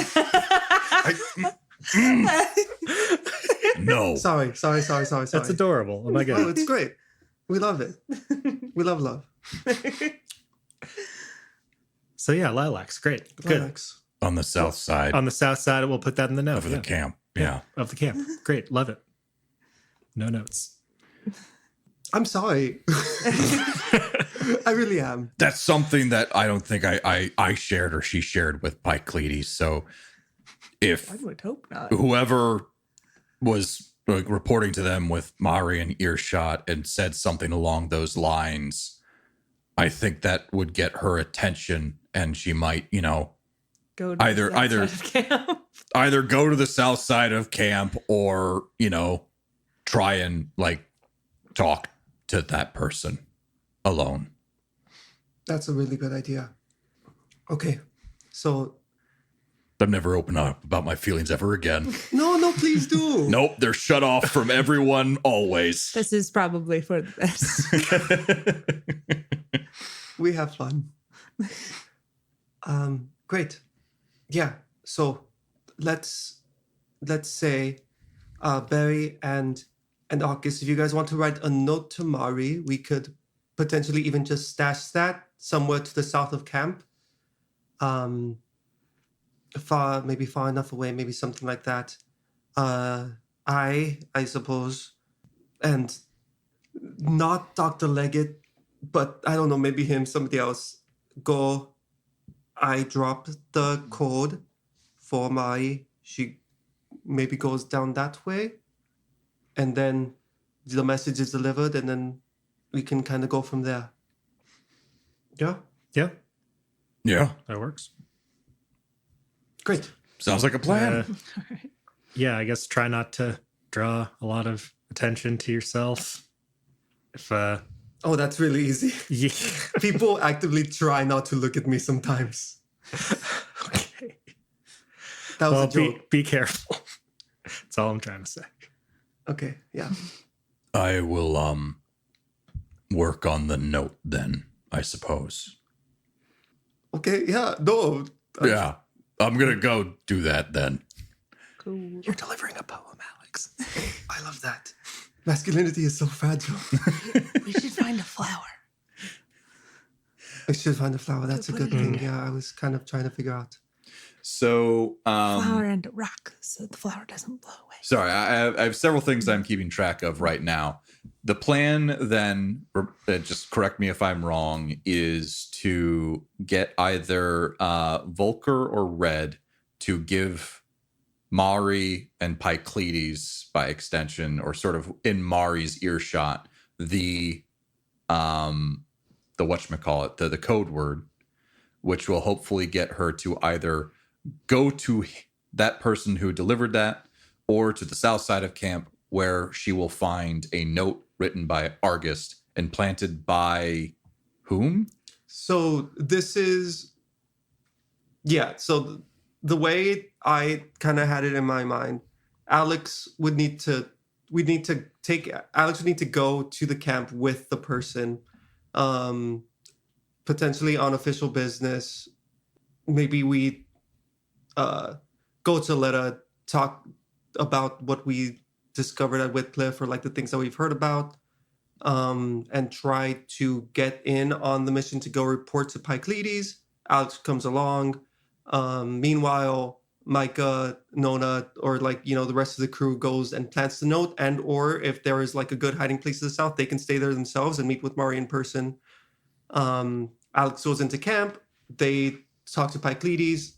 No. Sorry. That's adorable. Oh my Oh, god. it's great. We love it. We love love. So yeah, lilacs, great, good. Lilacs. On the south side On the south side, we'll put that in the note. of the camp. Yeah. Of the camp. Great, love it. No notes. I'm sorry. I really am. That's something that I don't think I shared or she shared with Picledes. So if I would hope not. whoever was like reporting to them with Mahri and earshot and said something along those lines, I think that would get her attention, and she might, Go to either- the either- outside of camp. either go to the south side of camp or, try and like talk to that person alone. That's a really good idea. Okay. So I've never opened up about my feelings ever again. no, please do. Nope, they're shut off from everyone always. This is probably for the best. We have fun. Great. Yeah. So let's say Barry and Arcas, if you guys want to write a note to Mahri, we could potentially even just stash that somewhere to the south of camp. Far enough away, maybe something like that. I suppose, and not Dr. Leggett, but I don't know, maybe him, somebody else, I drop the code for Mahri. She maybe goes down that way, and then the message is delivered, and then we can kind of go from there. Yeah? Yeah, Yeah, that works. Great. sounds like a plan. Yeah, I guess try not to draw a lot of attention to yourself. If Oh, that's really easy. yeah. People actively try not to look at me sometimes. Okay. That was Well, a joke. be careful. That's all I'm trying to say. Okay, yeah. I will work on the note then, I suppose. Okay, yeah. No. Yeah, I'm gonna go do that then. Cool. You're delivering a poem, Alex. I love that. Masculinity is so fragile. We should find a flower. I should find a flower. That's a good thing. Yeah, I was kind of trying to figure out. So, Flower and a rock so the flower doesn't blow away. sorry, I have several things I'm keeping track of right now. The plan then, just correct me if I'm wrong, is to get either Volker or Red to give Mahri and Picledes, by extension, or sort of in Mahri's earshot, the whatchamacallit, the code word, which will hopefully get her to either go to that person who delivered that, or to the south side of camp, where she will find a note written by Arcas and planted by whom? So this is, yeah. So the way I kind of had it in my mind, Alex would need to go to the camp with the person, potentially on official business. Maybe we go to Letta, talk about what we discovered at Whitcliffe, or like the things that we've heard about, and try to get in on the mission to go report to Picledes. Alex comes along. Meanwhile, Micah, Nona, or like, the rest of the crew goes and plants the note, and or if there is like a good hiding place to the south, they can stay there themselves and meet with Mahri in person. Alex goes into camp. They talk to Picledes.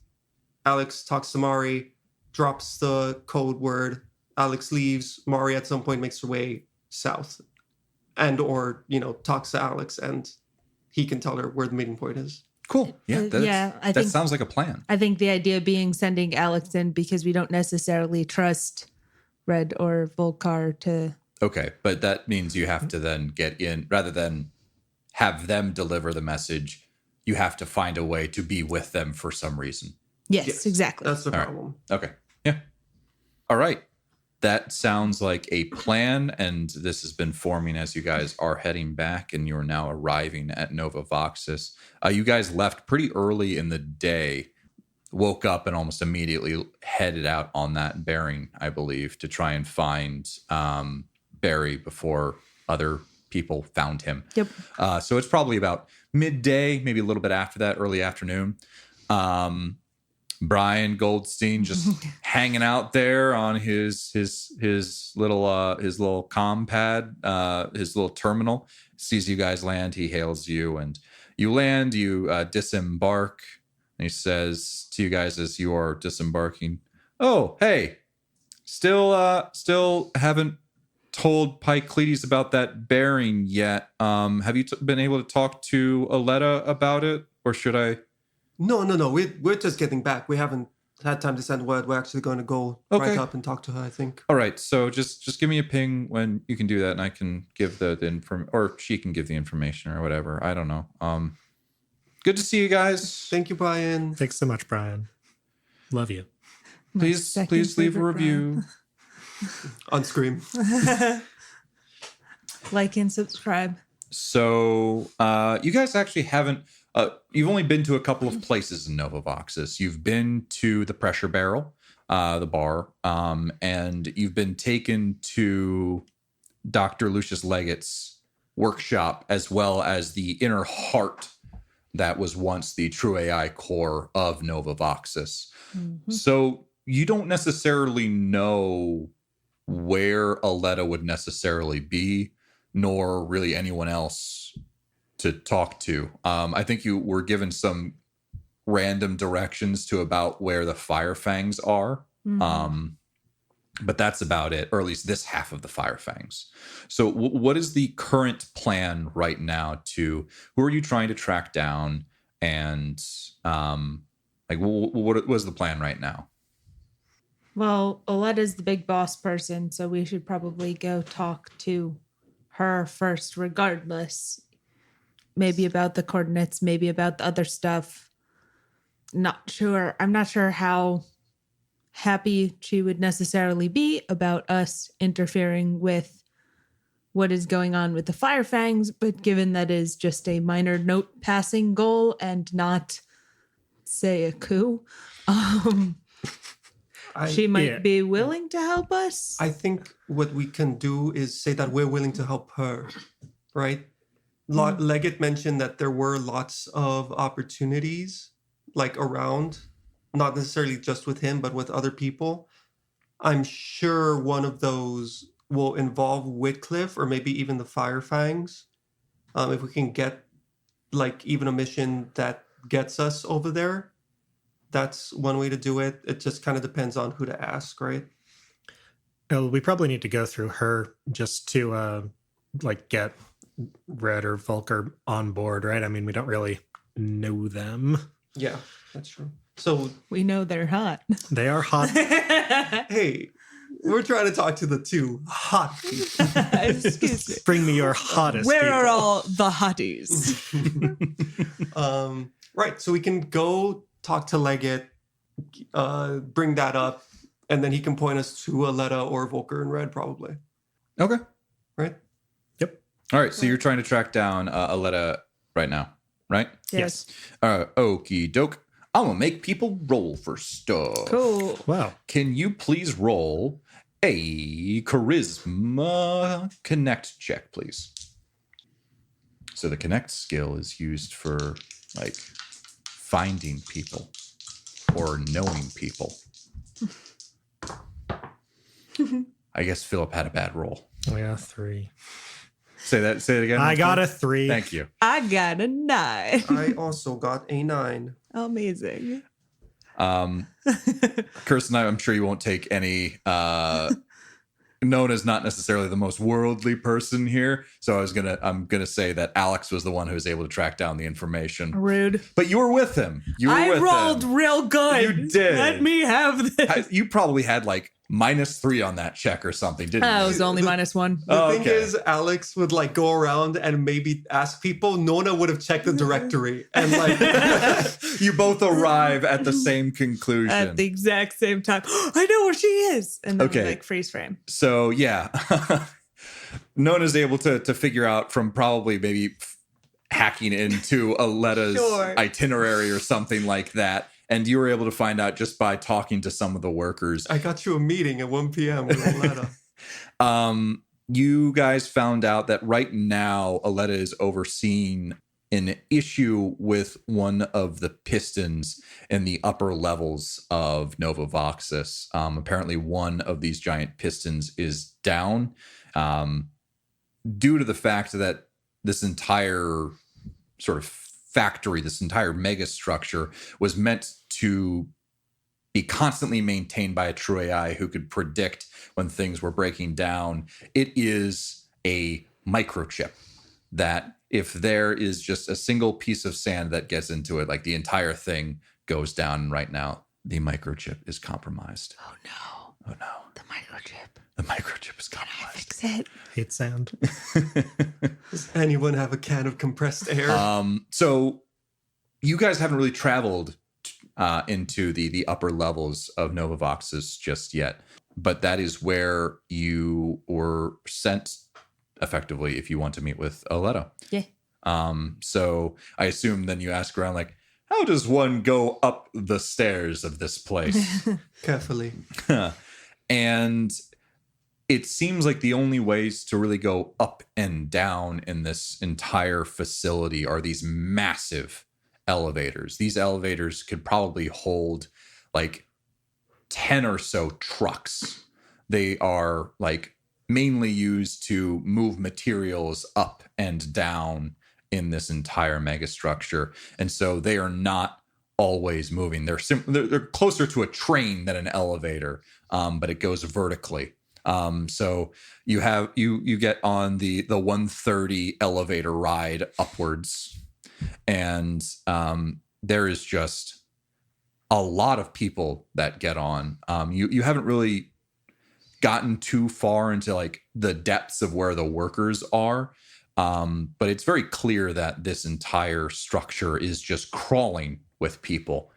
Alex talks to Mahri, drops the code word. Alex leaves. Mahri at some point makes her way south, and or talks to Alex, and he can tell her where the meeting point is. Cool. Yeah. I that think sounds like a plan. I think the idea being sending Alex in because we don't necessarily trust Red or Volcar to. Okay, but that means you have to then get in rather than have them deliver the message. You have to find a way to be with them for some reason. Yes, exactly. That's the All right. problem. Okay. Yeah. All right. That sounds like a plan, and this has been forming as you guys are heading back, and you're now arriving at Nova Voxis. You guys left pretty early in the day, woke up, and almost immediately headed out on that bearing, I believe, to try and find Barry before other people found him. Yep. So it's probably about midday, maybe a little bit after that, early afternoon. Brian Goldstein just hanging out there on his little comm pad, his little terminal. Sees you guys land, he hails you, and you land. You disembark, and he says to you guys as you are disembarking, "Oh, hey, still haven't told Picledes about that bearing yet. Have you been able to talk to Aletta about it, or should I?" No. We're just getting back. We haven't had time to send word. We're actually going to go right up and talk to her, I think. All right. So just give me a ping when you can do that, and I can give the information, or she can give the information, or whatever. I don't know. Good to see you guys. Thank you, Brian. Thanks so much, Brian. Love you. Please leave a review. On Scream. Like and subscribe. So you guys actually haven't. You've only been to a couple of places in Nova Voxis. You've been to the Pressure Barrel, the bar, and you've been taken to Dr. Lucius Leggett's workshop, as well as the inner heart that was once the true AI core of Nova Voxis. Mm-hmm. So you don't necessarily know where Aletta would necessarily be, nor really anyone else to talk to. I think you were given some random directions to about where the Firefangs are. Mm-hmm. But that's about it, or at least this half of the Firefangs. So what is the current plan right now who are you trying to track down? And what was the plan right now? Well, Aletta's the big boss person, so we should probably go talk to her first regardless. Maybe about the coordinates, maybe about the other stuff. Not sure. I'm not sure how happy she would necessarily be about us interfering with what is going on with the Firefangs, but given that is just a minor note passing goal and not, say, a coup, she might be willing to help us. I think what we can do is say that we're willing to help her, right? Leggett mentioned that there were lots of opportunities like around, not necessarily just with him, but with other people. I'm sure one of those will involve Whitcliffe or maybe even the Firefangs. If we can get like even a mission that gets us over there, that's one way to do it. It just kind of depends on who to ask, right? We probably need to go through her just to get Red or Volker on board, right? I mean, we don't really know them. Yeah, that's true. So we know they're hot. They are hot. Hey, we're trying to talk to the two hot people. Excuse me. Bring me your hottest Where people. are all the hotties? Right, so we can go talk to Leggett, bring that up, and then he can point us to Aletta or Volker and Red, probably. Okay. Right? Yep. All right, so you're trying to track down Aletta right now, right? Yes. Okie doke. I'm going to make people roll for stuff. Cool. Wow. Can you please roll a charisma connect check, please? So the connect skill is used for, like, finding people. or knowing people. I guess Philip had a bad roll. Oh, yeah, 3. Say it again. I got a 3. Thank you. I got a 9. I also got a 9. Amazing. Kirsten, I'm sure you won't take any. Nona's not necessarily the most worldly person here, so I'm gonna say that Alex was the one who was able to track down the information. Rude. But you were with him. I rolled real good. You did. Let me have this. You probably had like -3 on that check or something, didn't It you? was only -1. The thing is, Alex would like go around and maybe ask people. Nona would have checked the directory and like You both arrive at the same conclusion. At the exact same time. I know where she is. And then Okay. like freeze frame. So yeah, Nona's able to figure out from probably maybe hacking into Aletta's Sure. itinerary or something like that. And you were able to find out just by talking to some of the workers. I got you a meeting at 1 p.m. with Aletta. You guys found out that right now Aletta is overseeing an issue with one of the pistons in the upper levels of Nova Voxus. Apparently one of these giant pistons is down due to the fact that this entire sort of factory, this entire mega structure was meant to be constantly maintained by a true AI who could predict when things were breaking down. It is a microchip that if there is just a single piece of sand that gets into it, like the entire thing goes down. Right now, the microchip is compromised. Oh no. Oh no. The microchip. The microchip is compromised. Fix it. Hate sound. Does anyone have a can of compressed air? So you guys haven't really traveled into the upper levels of Nova Voxus just yet, but that is where you were sent effectively if you want to meet with Aletta. Yeah. So I assume then you ask around like, how does one go up the stairs of this place? Carefully. And it seems like the only ways to really go up and down in this entire facility are these massive elevators. These elevators could probably hold like 10 or so trucks. They are like mainly used to move materials up and down in this entire megastructure. And so they are not always moving. They're closer to a train than an elevator, but it goes vertically. So you get on the 130 elevator ride upwards, and there is just a lot of people that get on. You haven't really gotten too far into like the depths of where the workers are, but it's very clear that this entire structure is just crawling with people.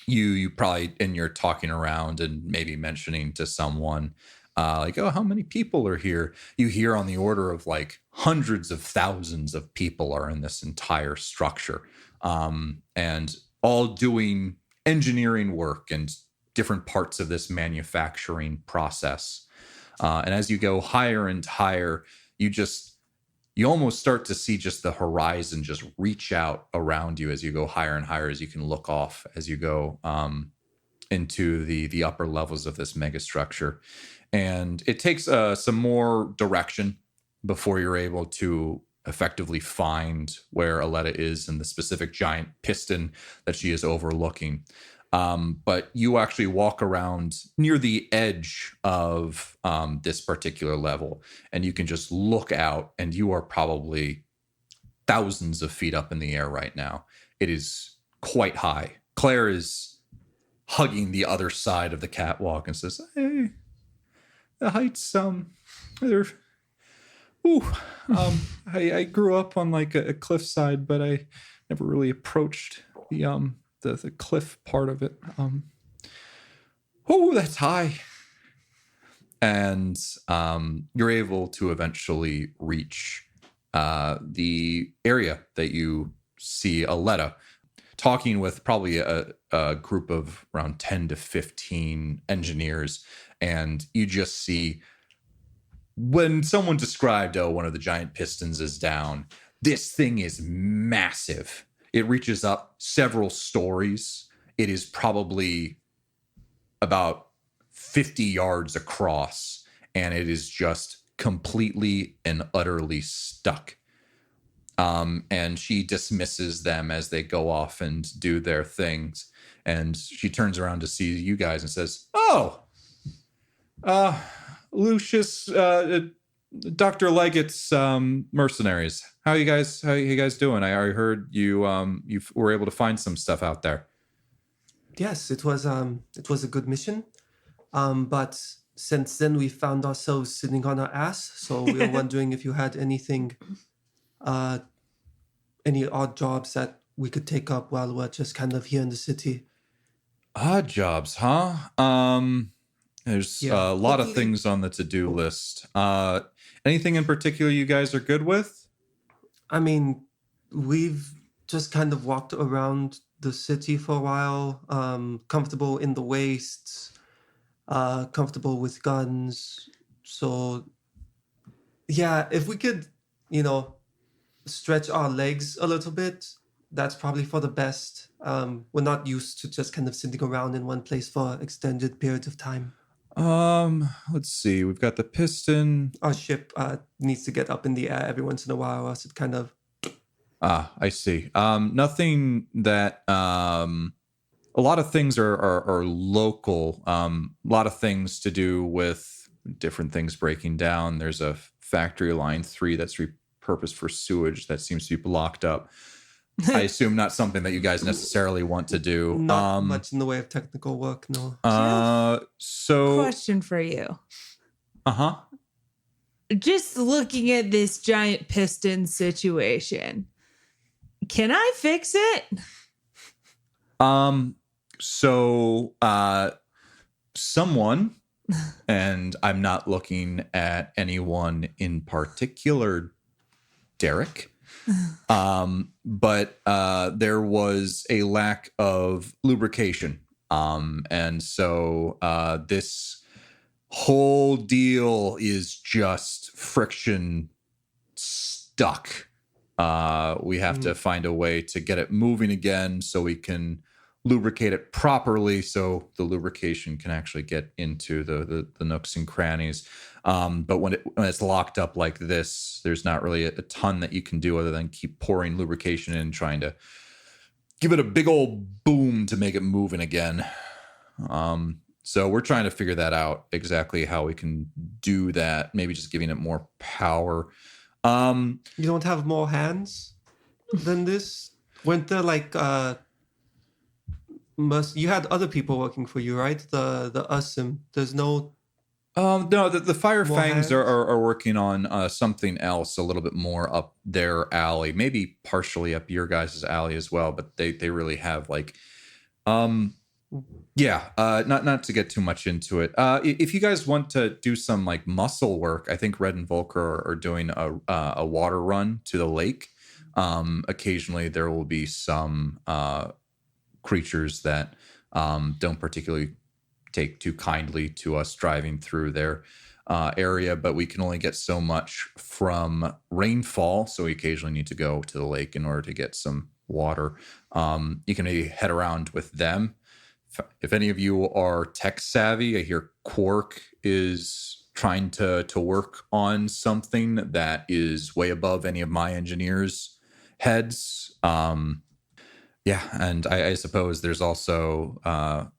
You probably, in your talking around and maybe mentioning to someone like, oh, how many people are here? You hear on the order of like hundreds of thousands of people are in this entire structure, and all doing engineering work and different parts of this manufacturing process. And as you go higher and higher, you almost start to see just the horizon just reach out around you as you go higher and higher, as you can look off as you go into the upper levels of this megastructure. And it takes some more direction before you're able to effectively find where Aletta is and the specific giant piston that she is overlooking. But you actually walk around near the edge of this particular level, and you can just look out, and you are probably thousands of feet up in the air right now. It is quite high. Claire is hugging the other side of the catwalk and says, hey, the heights, I grew up on like a cliffside, but I never really approached the cliff part of it. That's high. And you're able to eventually reach the area that you see Aletta talking with probably a group of around 10 to 15 engineers. And you just see, when someone described, one of the giant pistons is down, this thing is massive. It reaches up several stories. It is probably about 50 yards across, and it is just completely and utterly stuck. And she dismisses them as they go off and do their things. And she turns around to see you guys and says, "Oh, Lucius, Dr. Leggett's mercenaries. How you guys doing? I heard you were able to find some stuff out there." Yes, it was a good mission. But since then we found ourselves sitting on our ass, so we were wondering if you had anything, any odd jobs that we could take up while we're just kind of here in the city. Odd jobs, huh? There's a lot of things on the to-do list. Anything in particular you guys are good with? I mean, we've just kind of walked around the city for a while, comfortable in the wastes, comfortable with guns. So, yeah, if we could, stretch our legs a little bit, that's probably for the best. We're not used to just kind of sitting around in one place for extended periods of time. Let's see. We've got the piston. Our ship needs to get up in the air every once in a while, or else it kind of... I see. Nothing that... a lot of things are local. A lot of things to do with different things breaking down. There's a factory line 3 that's repurposed for sewage that seems to be blocked up. I assume not something that you guys necessarily want to do. Not much in the way of technical work, no. So question for you. Uh-huh. Just looking at this giant piston situation, can I fix it? So someone, and I'm not looking at anyone in particular, Derek, but there was a lack of lubrication. And so this whole deal is just friction stuck. We have to find a way to get it moving again so we can lubricate it properly so the lubrication can actually get into the nooks and crannies. But when it's locked up like this, there's not really a ton that you can do other than keep pouring lubrication in, trying to give it a big old boom to make it moving again. So we're trying to figure that out, exactly how we can do that. Maybe just giving it more power. You don't have more hands than this? Weren't there you had other people working for you, right? The USM. There's no... No, the Fire Fangs hands? are working on something else a little bit more up their alley, maybe partially up your guys' alley as well, but they really have not to get too much into it. If you guys want to do some muscle work, I think Red and Volker are doing a water run to the lake. Occasionally there will be some creatures that don't particularly take too kindly to us driving through their area, but we can only get so much from rainfall, so we occasionally need to go to the lake in order to get some water. You can maybe head around with them. If any of you are tech savvy, I hear Quark is trying to work on something that is way above any of my engineers' heads. And I suppose there's also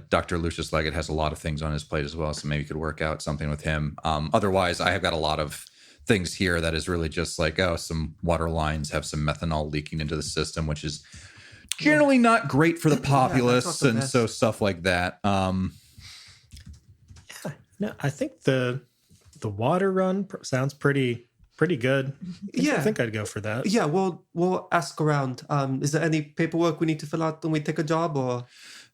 Dr. Lucius Leggett has a lot of things on his plate as well, so maybe you could work out something with him. Otherwise, I have got a lot of things here that is really just some water lines have some methanol leaking into the system, which is generally not great for the populace, and so stuff like that. No, I think the water run sounds pretty good. I think I'd go for that. Yeah, we'll ask around. Is there any paperwork we need to fill out when we take a job, or?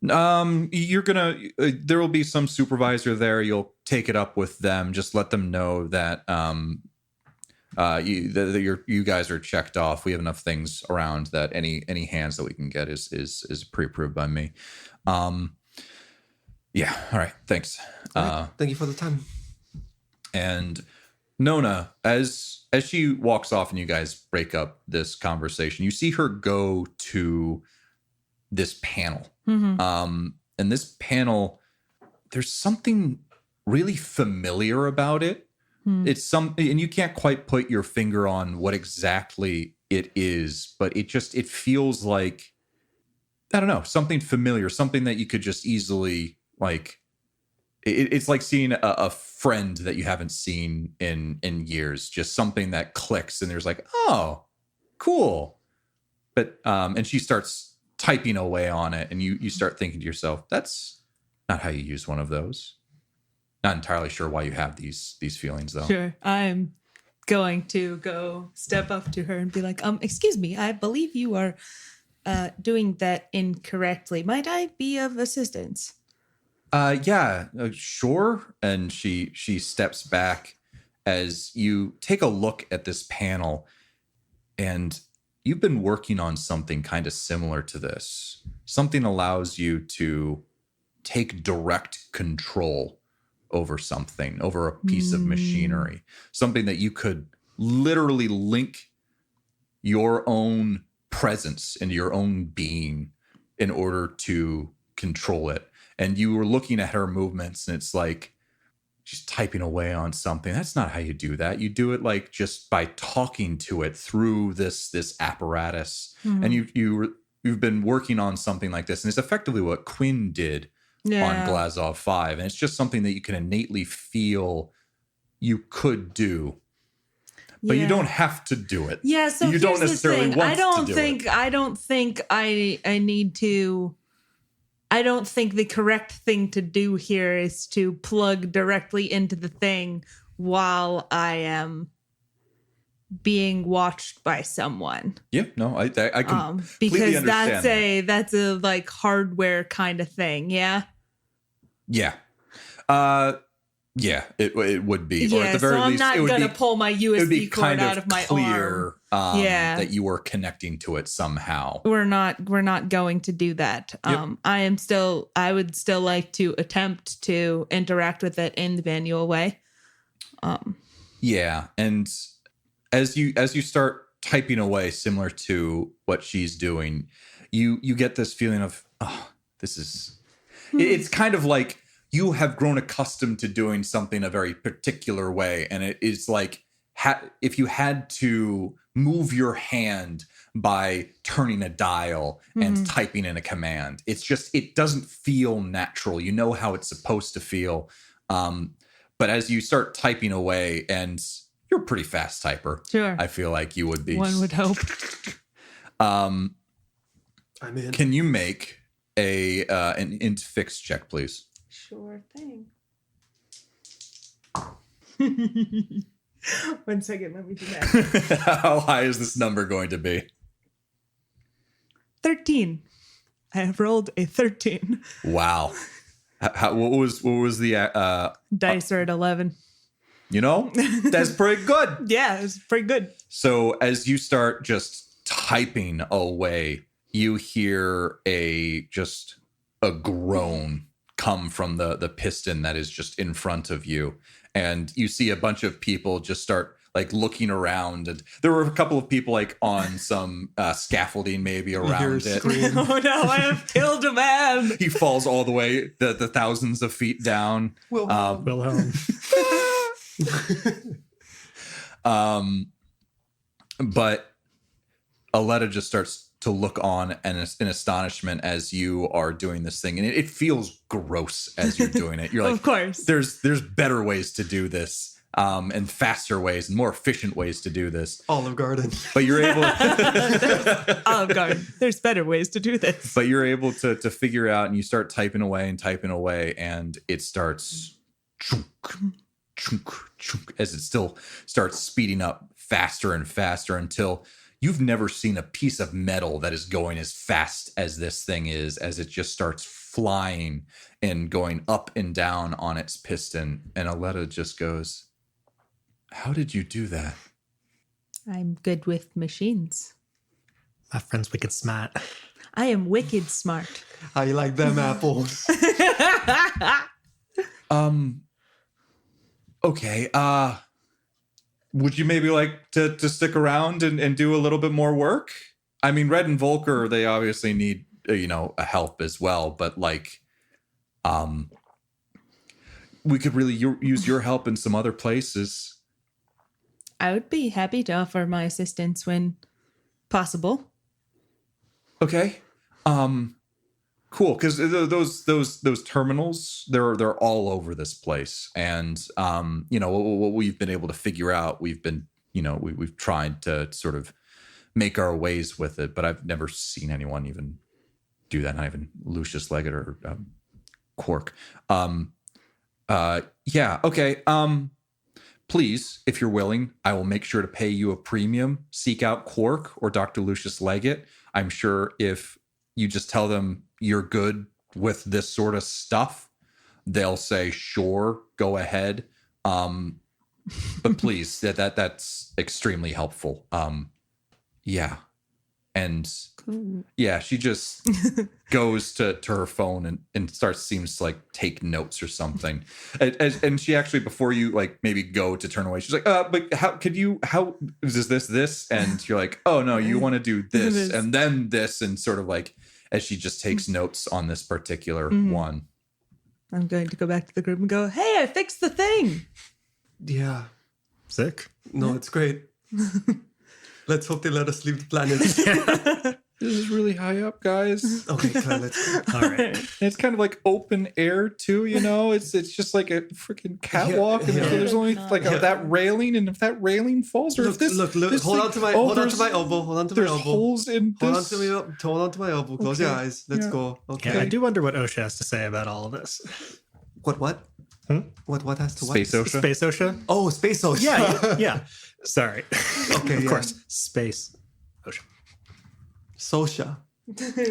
You're gonna. There will be some supervisor there. You'll take it up with them. Just let them know that you guys are checked off. We have enough things around that any hands that we can get is pre-approved by me. Yeah. All right. Thanks. Right. Thank you for the time. And Nona, as she walks off and you guys break up this conversation, you see her go to this panel. Mm-hmm. And this panel, there's something really familiar about it. It's something, and you can't quite put your finger on what exactly it is, but it feels like, I don't know, something familiar, something that you could just easily like. It's like seeing a friend that you haven't seen in years, just something that clicks and there's like, oh, cool. But and she starts typing away on it, and you start thinking to yourself, that's not how you use one of those. Not entirely sure why you have these feelings though. Sure. I'm going to go step up to her and be like, excuse me, I believe you are doing that incorrectly. Might I be of assistance? Sure. And she steps back as you take a look at this panel, and you've been working on something kind of similar to this. Something allows you to take direct control over something, over a piece of machinery, something that you could literally link your own presence into your own being in order to control it. And you were looking at her movements, and it's like she's typing away on something. That's not how you do that. You do it like just by talking to it through this apparatus. And you've been working on something like this, and it's effectively what Quinn did on Glazov 5. And it's just something that you can innately feel you could do, but you don't have to do it. Yeah, so you don't here's necessarily the thing. want I don't to do think it. I need to. I don't think the correct thing to do here is to plug directly into the thing while I am being watched by someone. Yeah, no, I completely because understand that's a like hardware kind of thing. Yeah. Yeah. Yeah, it would be. Yeah, or at the very so I'm least, not it would going to be, pull my it would be USB cord kind out of of my clear arm. that you were connecting to it somehow. We're not going to do that. Yep. I would still like to attempt to interact with it in the manual way. Yeah, and as you start typing away, similar to what she's doing, you get this feeling of, oh, this is. It's kind of like you have grown accustomed to doing something a very particular way, and it is like if you had to move your hand by turning a dial and typing in a command. It's just, it doesn't feel natural. You know how it's supposed to feel. But as you start typing away, and you're a pretty fast typer. Sure. I feel like you would be. One would hope. I'm in. Can you make an int fix check, please? Sure thing. 1 second, let me do that. How high is this number going to be? 13. I have rolled a 13. Wow. What was the Dice are at 11. you know, that's pretty good. Yeah, it's pretty good. So as you start just typing away, you hear a groan come from the piston that is just in front of you. And you see a bunch of people just start like looking around, and there were a couple of people like on some scaffolding maybe around it. Oh no, I have killed a man. He falls all the way the thousands of feet down. Wilhelm. But Aletta just starts to look on and in astonishment as you are doing this thing, and it feels gross as you're doing it. You're like, of course, there's better ways to do this, and faster ways and more efficient ways to do this. Olive Garden. But you're able. Olive Garden. There's better ways to do this. But you're able to figure out, and you start typing away, and it starts chunk, chunk, chunk, as it still starts speeding up faster and faster until you've never seen a piece of metal that is going as fast as this thing is, as it just starts flying and going up and down on its piston. And Aletta just goes, "How did you do that?" I'm good with machines. My friend's wicked smart. I am wicked smart. How you like them apples? Okay. Would you maybe like to stick around and do a little bit more work? I mean, Red and Volker, they obviously need a help as well. But like, we could really use your help in some other places. I would be happy to offer my assistance when possible. Okay. Cool. Because those terminals, they're all over this place, and what we've been able to figure out, we've been we've tried to sort of make our ways with it, but I've never seen anyone even do that. Not even Lucius Leggett or Quark. Yeah. Okay. Please, if you're willing, I will make sure to pay you a premium. Seek out Quark or Dr. Lucius Leggett. I'm sure if you just tell them you're good with this sort of stuff, they'll say, sure, go ahead. But please, that's extremely helpful. Yeah. And Cool. yeah, she just goes to her phone and seems to like take notes or something. And she actually, before you like maybe go to turn away, she's like, but how is this? And you're like, oh no, you want to do this and then this, and sort of like, as she just takes notes on this particular one. I'm going to go back to the group and go, hey, I fixed the thing. Yeah. Sick. No, it's great. Let's hope they let us leave the planet. This is really high up, guys. Okay, Claire, let's go. All right. And it's kind of like open air too, It's just like a freaking catwalk, and Yeah. there's only like that railing, and if that railing falls, or if this Look, this hold thing- on to my oh, hold on to there's- my elbow. Hold on to my There's elbow. holes in Hold on this. to me. Hold on to my elbow. Close your Okay. eyes. Let's Yeah. go. Okay. Yeah, I do wonder what OSHA has to say about all of this. What? Hmm? What has to what? Space OSHA. Space OSHA? Oh, space ocean. Yeah. Sorry. Okay, Of yeah. course. Space OSHA. Sosha.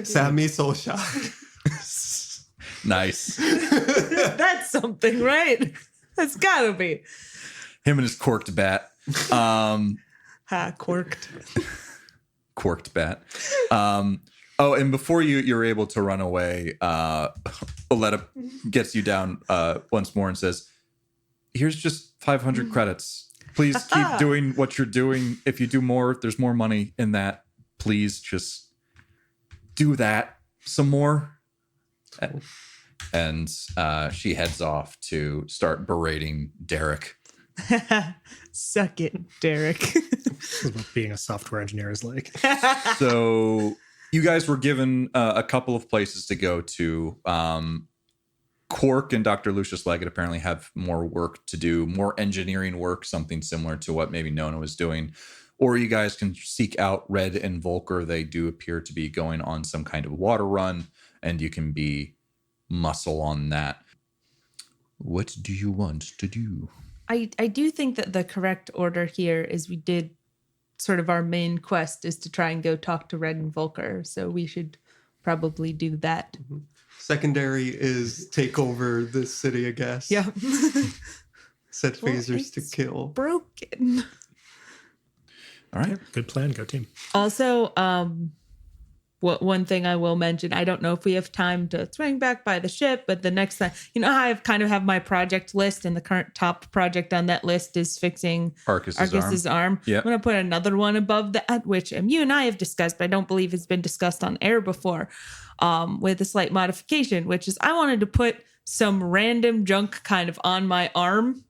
Sammy Sosha. Nice. That's something, right? That's gotta be. Him and his corked bat. Ha, corked. Corked bat. Oh, and before you're able to run away, Aletta gets you down once more and says, here's just 500 credits. Please keep doing what you're doing. If you do more, there's more money in that. Please just do that some more. And she heads off to start berating Derek. Suck it, Derek. This is what being a software engineer is like. So you guys were given a couple of places to go to. Quark and Dr. Lucius Leggett apparently have more work to do, more engineering work, something similar to what maybe Nona was doing. Or you guys can seek out Red and Volker. They do appear to be going on some kind of water run, and you can be muscle on that. What do you want to do? I do think that the correct order here is we did sort of our main quest is to try and go talk to Red and Volker. So we should probably do that. Secondary is take over the city, I guess. Yeah. Set Well, phasers to it's kill. broken. All right. Good plan. Go team. Also, one thing I will mention, I don't know if we have time to swing back by the ship, but the next time, how I kind of have my project list, and the current top project on that list is fixing Arcas's arm. Yep. I'm going to put another one above that, which you and I have discussed, but I don't believe has been discussed on air before, with a slight modification, which is I wanted to put some random junk kind of on my arm,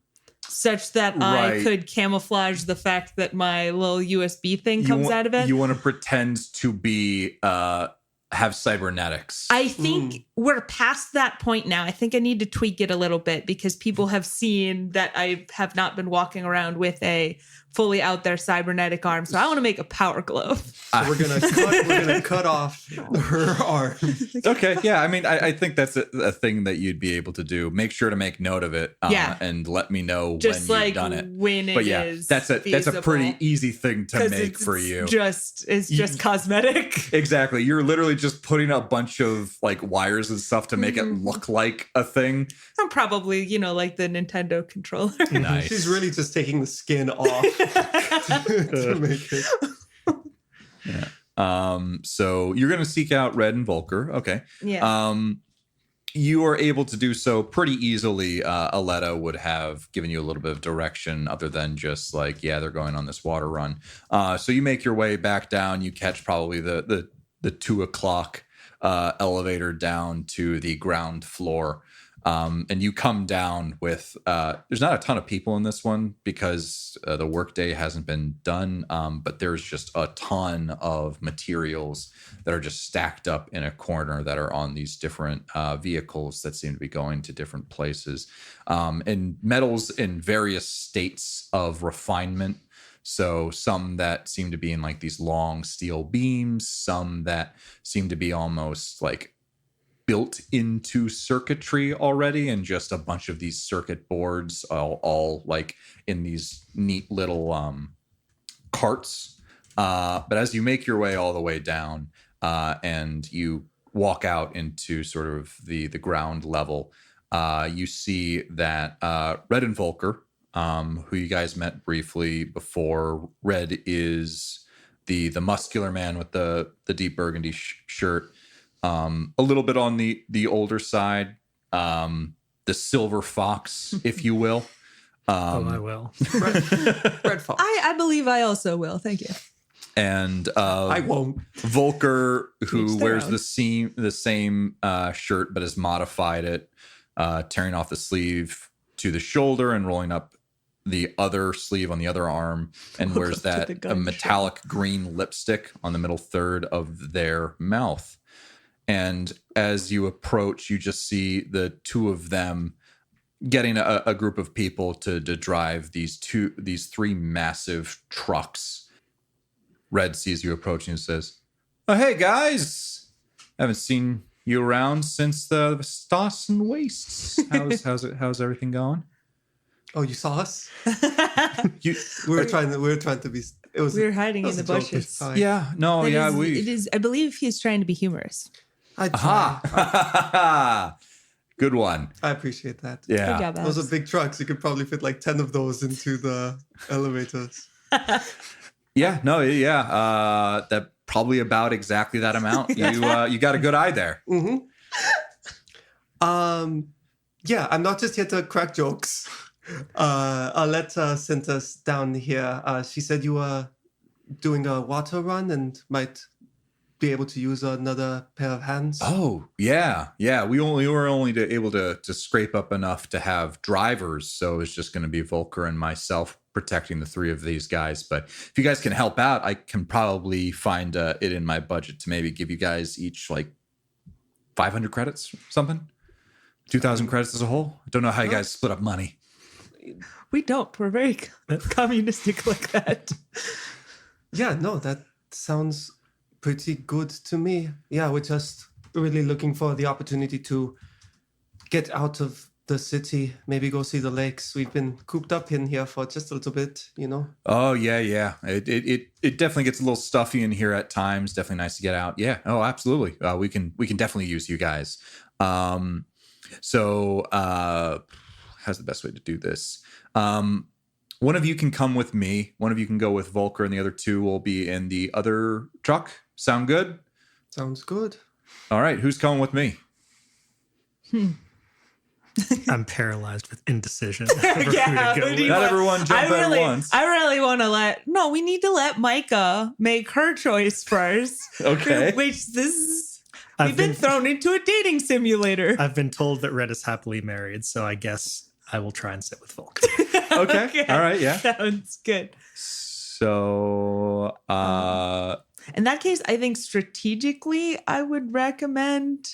such that I Right. could camouflage the fact that my little USB thing comes out of it. You want to pretend to be have cybernetics. I think we're past that point now. I think I need to tweak it a little bit because people have seen that I have not been walking around with a fully out there cybernetic arm. So I want to make a power glove. So we're gonna cut off her arm. Okay, yeah. I mean, I think that's a thing that you'd be able to do. Make sure to make note of it, Yeah. and let me know Just when like you've done it. when it But yeah, is that's a feasible. pretty easy thing to 'Cause make for you. It's just cosmetic. Exactly. You're literally just putting a bunch of like wires and stuff to make it look like a thing. I'm probably, like the Nintendo controller. Nice. She's really just taking the skin off to make it. So you're gonna seek out Red and Volker. Okay. Yeah. You are able to do so pretty easily. Aletta would have given you a little bit of direction other than just like, yeah, they're going on this water run. So you make your way back down. You catch probably the 2 o'clock elevator down to the ground floor. And you come down with, there's not a ton of people in this one because the workday hasn't been done, but there's just a ton of materials that are just stacked up in a corner that are on these different vehicles that seem to be going to different places. And metals in various states of refinement. So some that seem to be in like these long steel beams, some that seem to be almost like built into circuitry already, and just a bunch of these circuit boards all like in these neat little carts. But as you make your way all the way down and you walk out into sort of the ground level, you see that Red and Volker, who you guys met briefly before. Red is the muscular man with the deep burgundy shirt. A little bit on the older side, the silver fox, if you will. I will. Red fox. I believe I also will. Thank you. And I won't. Volker, who Each their wears own. the same shirt but has modified it, tearing off the sleeve to the shoulder and rolling up the other sleeve on the other arm, and wears Welcome to the that gun metallic green lipstick on the middle third of their mouth. And as you approach, you just see the two of them getting a group of people to drive these three massive trucks. Red sees you approaching and says, "Oh, hey guys, haven't seen you around since the Stoss and Wastes. How's everything going?" Oh, you saw us? You, We were trying to be. It was. We were hiding it in was the a joke, it's bushes. fine. yeah, no, It yeah, is- we. It is. I believe he's trying to be humorous. I try. Aha! Good one. I appreciate that. Good Yeah. job, Those Alex. are big trucks. You could probably fit like 10 of those into the elevators. Yeah, no, yeah. That probably about exactly that amount. You got a good eye there. Mm-hmm. Yeah, I'm not just here to crack jokes. Aletta sent us down here. She said you were doing a water run and might be able to use another pair of hands. Oh, yeah. We were only able to scrape up enough to have drivers, so it's just going to be Volker and myself protecting the three of these guys. But if you guys can help out, I can probably find it in my budget to maybe give you guys each like 500 credits, something. 2,000 credits as a whole. I don't know how you guys split up money. We don't. We're very communistic like that. Yeah, no, that sounds pretty good to me. Yeah, we're just really looking for the opportunity to get out of the city, maybe go see the lakes. We've been cooped up in here for just a little bit, you know? Oh yeah. It definitely gets a little stuffy in here at times. Definitely nice to get out. Yeah. Oh, absolutely. We can definitely use you guys. So how's the best way to do this? One of you can come with me. One of you can go with Volker, and the other two will be in the other truck. Sound good? Sounds good. All right. Who's coming with me? I'm paralyzed with indecision. over who to Yeah, go who do you with. Not everyone jump at once. I really want to we need to let Micah make her choice first. Okay. Which we've I've been been- thrown into a dating simulator. I've been told that Red is happily married, so I guess I will try and sit with Volk. Okay. All right. Yeah. Sounds good. So, In that case, I think strategically, I would recommend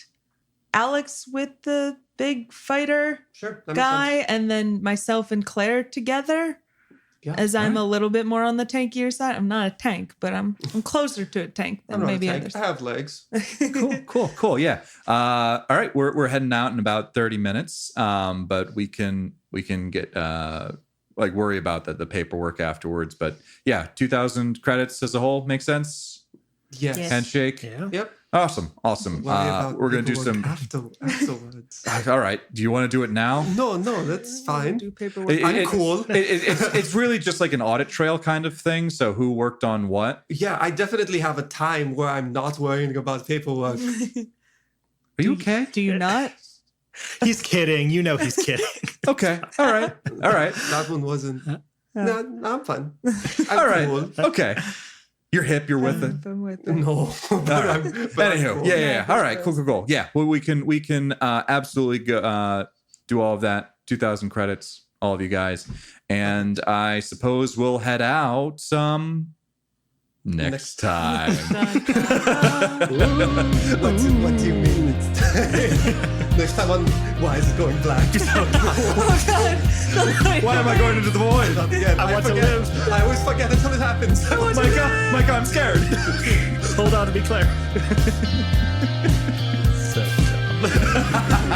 Alex with the big fighter Sure. That makes guy, sense. and then myself and Claire together. Yeah. As I'm a little bit more on the tankier side. I'm not a tank, but I'm closer to a tank I'm than not a maybe tank. others. I have legs. cool. Yeah. All right. We're heading out in about 30 minutes. But we can get worry about the paperwork afterwards. But yeah, 2,000 credits as a whole makes sense. Yes. Yes. Handshake. Yeah. Yep. Awesome. Worry about We're gonna do paperwork some. afterwards. All right. Do you want to do it now? No, that's fine. Do paperwork. I'm cool. It's really just like an audit trail kind of thing. So who worked on what? Yeah, I definitely have a time where I'm not worrying about paperwork. Are you okay? Do you not? He's kidding. You know he's kidding. Okay. All right. That one wasn't. No, I'm fine. I'm All right. cool. Okay. You're hip. You're with it. I'm with it. No. But All right. I'm- but I'm Anywho, cool. yeah. All right, cool. Yeah, well, we can absolutely go, do all of that. 2,000 credits, all of you guys, and I suppose we'll head out next time. What do you mean? Next time on Why Is It Going Black? Oh God. Why am I going into the void? Not again. I want to forget. live. I always forget until it happens. Micah, I'm scared. Hold on to be clear. So dumb.